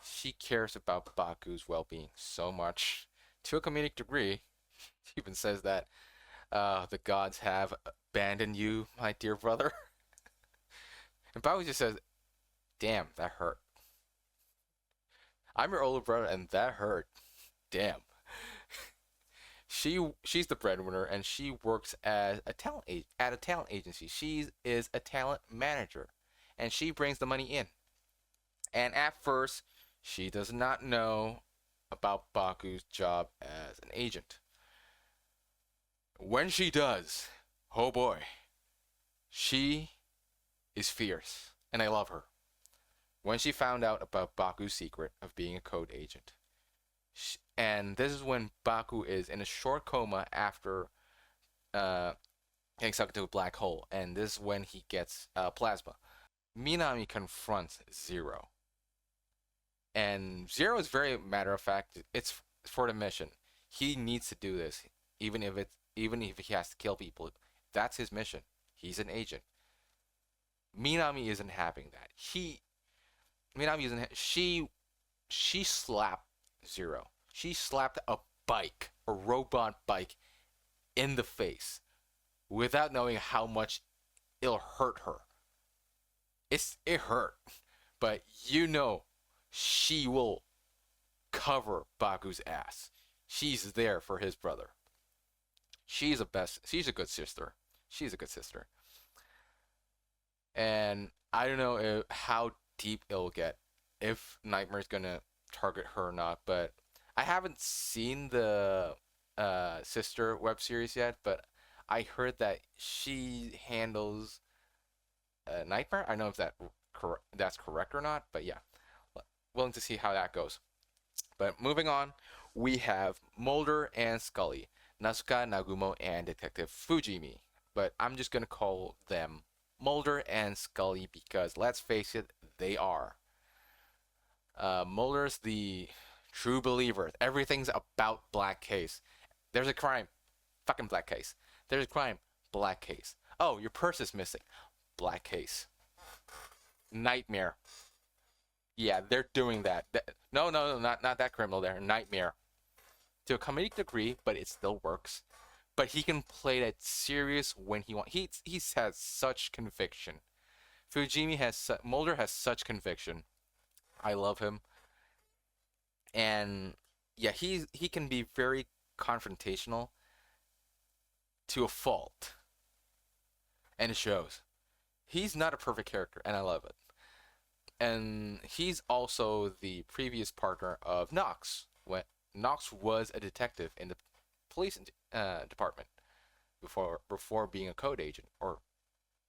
Speaker 2: She cares about Baku's well-being so much, to a comedic degree. She even says that the gods have abandoned you, my dear brother. And Baku just says, damn, that hurt. I'm your older brother, and that hurt. Damn. She's the breadwinner, and she works as at a talent agency. She is a talent manager, and she brings the money in. And at first, she does not know about Baku's job as an agent. When she does, oh boy, she is fierce, and I love her. When she found out about Baku's secret of being a code agent, And this is when Baku is in a short coma after getting sucked into a black hole, and this is when he gets plasma. Minami confronts Zero, and Zero is very matter of fact. It's for the mission. He needs to do this, even if he has to kill people. That's his mission. He's an agent. Minami isn't having that. Minami isn't. She slapped Zero. She slapped a robot bike, in the face, without knowing how much it'll hurt her. It hurt, but she will cover Baku's ass. She's there for his brother. She's a good sister. She's a good sister. And I don't know how deep it'll get, if Nightmare's gonna target her or not, but I haven't seen the sister web series yet, but I heard that she handles Nightmare. I don't know if that's correct or not, but yeah, willing to see how that goes. But moving on, we have Mulder and Scully, Nasuka, Nagumo, and Detective Fujimi. But I'm just gonna call them Mulder and Scully because, let's face it, they are. Mulder's the true believer. Everything's about black case. There's a crime. Fucking black case. There's a crime. Black case. Oh, your purse is missing. Black case. Nightmare. Yeah, they're doing that. No, not that criminal there. Nightmare. To a comedic degree, but it still works. But he can play that serious when he wants. He has such conviction. Mulder has such conviction. I love him. And yeah, he can be very confrontational to a fault. And it shows. He's not a perfect character, and I love it. And he's also the previous partner of Knox, when Knox was a detective in the police department before being a code agent, or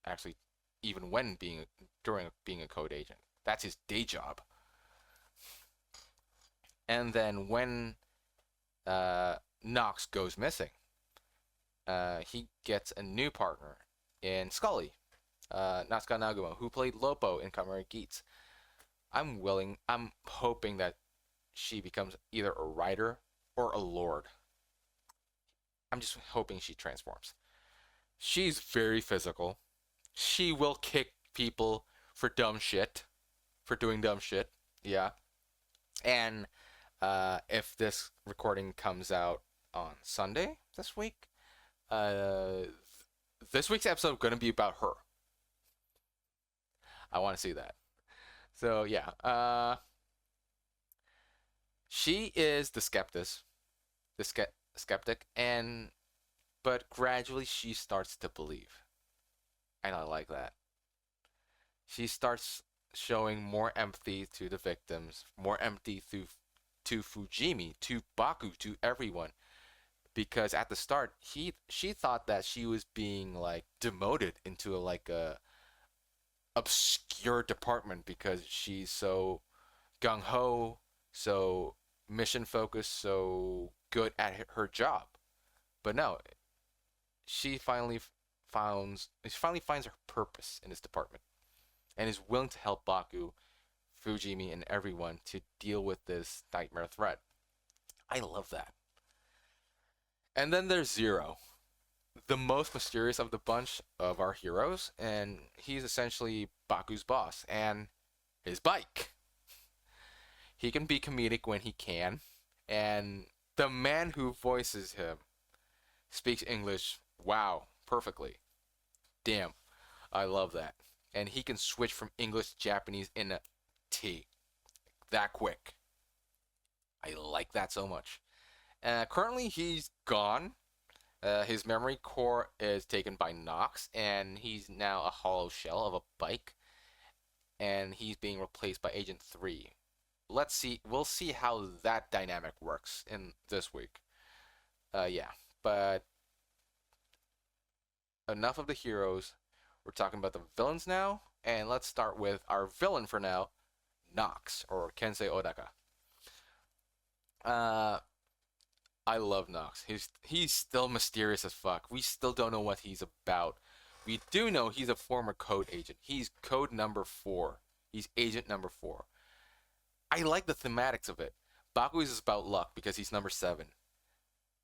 Speaker 2: actually even during being a code agent. That's his day job. And then when Knox goes missing, he gets a new partner in Scully, Natsuka Nagumo, who played Lopo in Kamen Rider Zeztz. I'm hoping that she becomes either a rider or a lord. I'm just hoping she transforms. She's very physical. She will kick people for dumb shit. For doing dumb shit. Yeah. And if this recording comes out on Sunday this week, this week's episode is going to be about her. I want to see that. So yeah, she is the skeptic, but gradually she starts to believe, and I like that. She starts showing more empathy to the victims, more empathy to Fujimi, to Baku, to everyone, because at the start she thought that she was being like demoted into a obscure department because she's so gung-ho, so mission focused, so good at her job. But no, she finally finds her purpose in this department and is willing to help Baku, Fujimi, and everyone to deal with this nightmare threat. I love that. And then there's Zero, the most mysterious of the bunch of our heroes, and he's essentially Baku's boss and his bike. He can be comedic when he can, and the man who voices him speaks English, wow, perfectly. Damn, I love that. And he can switch from English to Japanese in a T. That quick. I like that so much. Currently, he's gone. His memory core is taken by Knox, and he's now a hollow shell of a bike. And he's being replaced by Agent 3. Let's see. We'll see how that dynamic works in this week. Yeah, but enough of the heroes. We're talking about the villains now, and let's start with our villain for now, Knox, or Kensei Odaka. I love Nox. He's still mysterious as fuck. We still don't know what he's about. We do know he's a former code agent. He's code number 4. He's agent number 4. I like the thematics of it. Baku is about luck because he's number 7.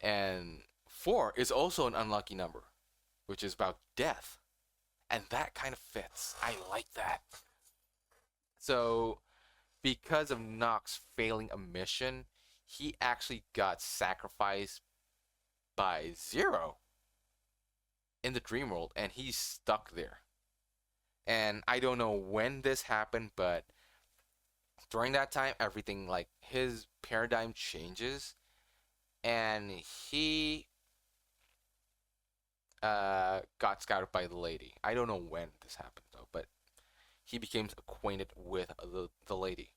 Speaker 2: And 4 is also an unlucky number, which is about death. And that kind of fits. I like that. So, because of Nox failing a mission, he actually got sacrificed by Zero in the dream world, and he's stuck there. And I don't know when this happened, but during that time, everything, like, his paradigm changes, and he got scouted by the lady. I don't know when this happened, though, but he became acquainted with the lady.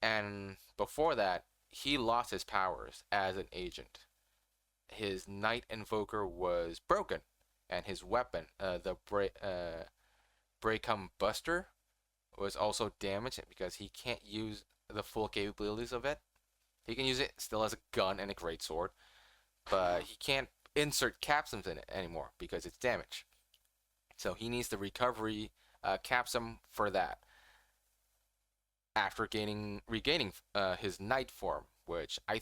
Speaker 2: And before that, he lost his powers as an agent. His Night Invoker was broken, and his weapon, the Breakum Buster, was also damaged because he can't use the full capabilities of it. He can use it still as a gun and a greatsword, but he can't insert capsules in it anymore because it's damaged. So he needs the recovery capsule for that. After regaining his night form, which I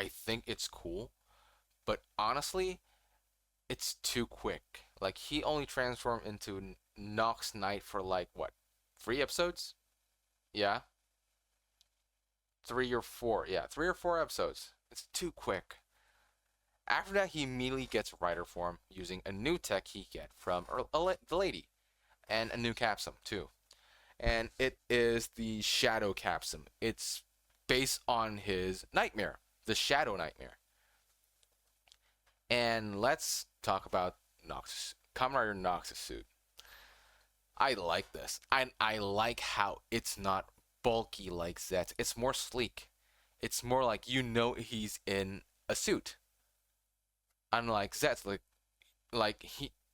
Speaker 2: think it's cool, but honestly, it's too quick. Like, he only transformed into Nox Knight for like what, 3 episodes? Yeah, 3 or 4. Yeah, 3 or 4 episodes. It's too quick. After that, he immediately gets rider form using a new tech he get from the lady, and a new capsule too. And it is the Shadow Capsule. It's based on his nightmare, the Shadow Nightmare. And let's talk about Kamen Rider Nox's suit. I like this. I like how it's not bulky like Zeztz. It's more sleek. It's more like he's in a suit. Unlike Zeztz,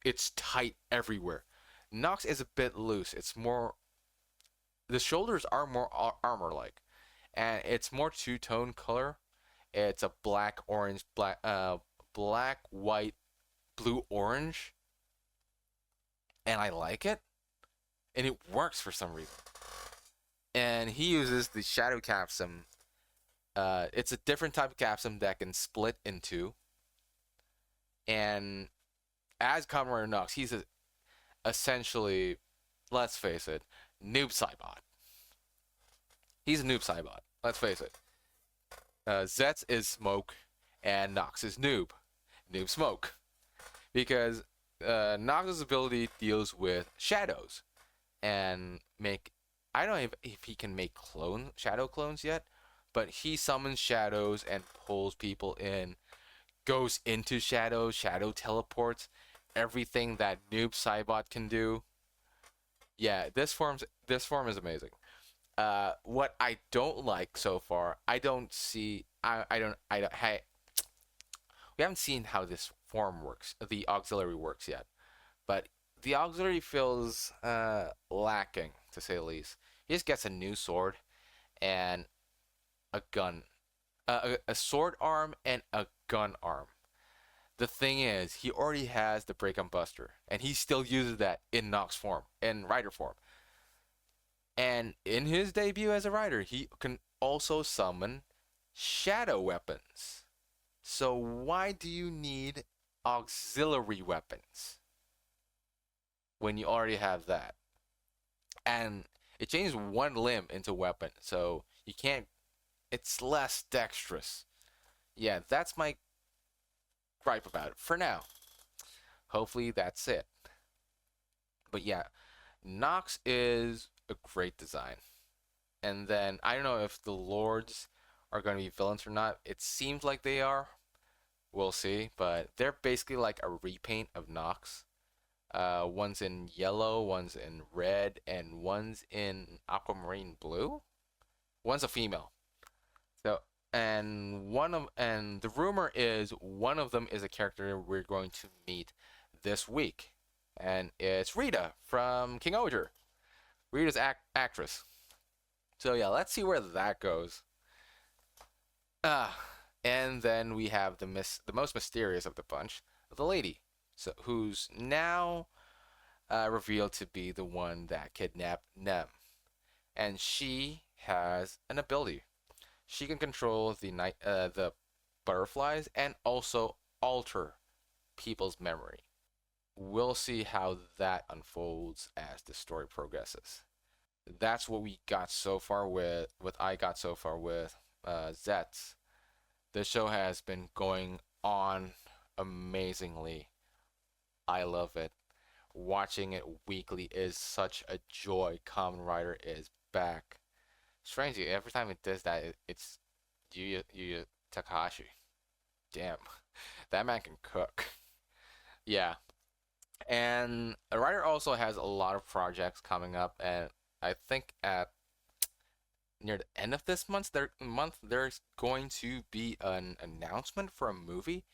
Speaker 2: it's tight everywhere. Nox is a bit loose. It's more. The shoulders are more armor-like, and it's more two-tone color. It's a black, orange, black, white, blue, orange, and I like it, and it works for some reason. And he uses the Shadow Capsule. It's a different type of capsule that can split in 2. And as Kamen Rider Nox, he's essentially, let's face it, Noob Saibot. He's a Noob Saibot. Let's face it. Zeztz is Smoke, and Nox is Noob. Noob Smoke. Because Nox's ability deals with shadows. And I don't know if he can make shadow clones yet, but he summons shadows and pulls people in, goes into shadows, shadow teleports, everything that Noob Saibot can do. Yeah, this form is amazing. What I don't like so far, we haven't seen how this form works, the auxiliary works yet, but the auxiliary feels lacking, to say the least. He just gets a new sword and a gun, a sword arm and a gun arm. The thing is, he already has the Breakum Buster, and he still uses that in Nox form, in rider form. And in his debut as a rider, he can also summon shadow weapons. So why do you need auxiliary weapons when you already have that? And it changes one limb into weapon, so you can't. It's less dexterous. Yeah, that's my gripe about it for now. Hopefully that's it. But yeah, Nox is a great design. And then I don't know if the Lords are going to be villains or not. It seems like they are. We'll see. But they're basically like a repaint of Nox. One's in yellow, one's in red, and one's in aquamarine blue. One's a female. So and the rumor is one of them is a character we're going to meet this week, and it's Rita from King Oger. Rita's actress. So yeah, let's see where that goes. And then we have the most mysterious of the bunch, the lady, so who's now revealed to be the one that kidnapped Nem, and she has an ability. She can control the butterflies and also alter people's memory. We'll see how that unfolds as the story progresses. That's what we got so far with what I got so far with Zeztz. The show has been going on amazingly. I love it. Watching it weekly is such a joy. Kamen Rider is back. Strangely, every time it does that, it's Yuya Takahashi. Damn, that man can cook. Yeah, and Rider also has a lot of projects coming up, and I think at near the end of this there's going to be an announcement for a movie.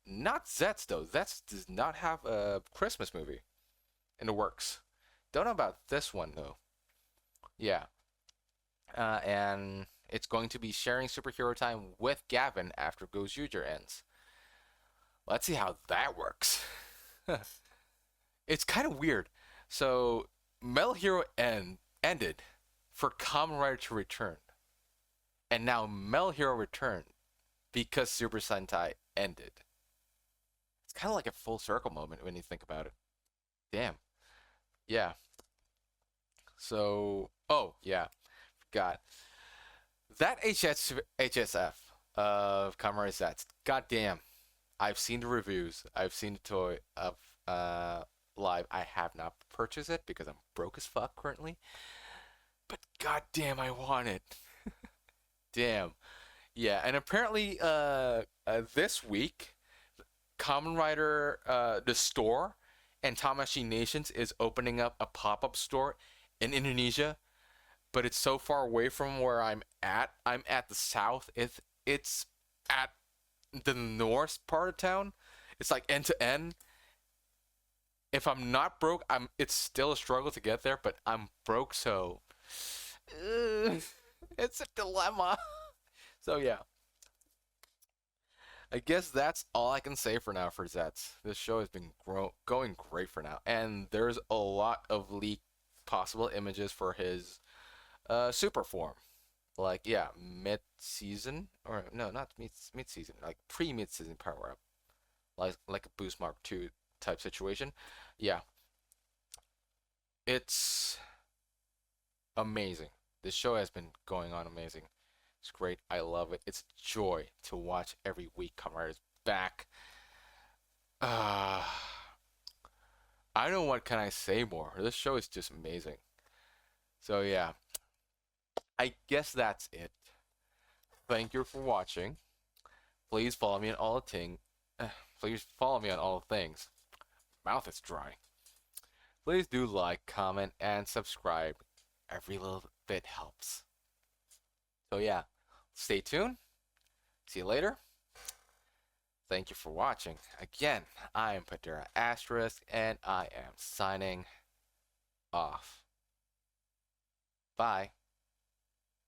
Speaker 2: Not Zeztz though. Zeztz does not have a Christmas movie in the works. Don't know about this one though. Yeah, and it's going to be sharing superhero time with Gavin after Go's User ends. Let's see how that works. It's kind of weird. So, Metal Hero ended for Kamen Rider to return. And now Metal Hero returned because Super Sentai ended. It's kind of like a full circle moment when you think about it. Damn. Yeah. So, oh, yeah. Forgot. That HSF of Kamen Rider Zeztz. Goddamn. I've seen the reviews. I've seen the toy of live. I have not purchased it because I'm broke as fuck currently. But goddamn, I want it. Damn. Yeah, and apparently this week, Kamen Rider the store and Tamashii Nations is opening up a pop-up store in Indonesia, but it's so far away from where I'm at. I'm at the south. It's at the north part of town. It's like end to end. If I'm not broke, it's still a struggle to get there, but I'm broke, so it's a dilemma. So yeah, I guess that's all I can say for now for Zeztz. This show has been going great for now, and there's a lot of leaked possible images for his super form. Like, yeah, mid-season, or no, not mid-season, like pre-mid-season power up, like a Boost Mark II type situation. Yeah, it's amazing. This show has been going on amazing. It's great. I love it. It's joy to watch every week. Kamen Rider's back. I don't know what can I say more. This show is just amazing. So yeah, I guess that's it. Thank you for watching. Please follow me on all the things. Please follow me on all the things. Mouth is dry. Please do like, comment, and subscribe. Every little bit helps. So yeah, stay tuned. See you later. Thank you for watching. Again, I am Padura Asterisk, and I am signing off. Bye.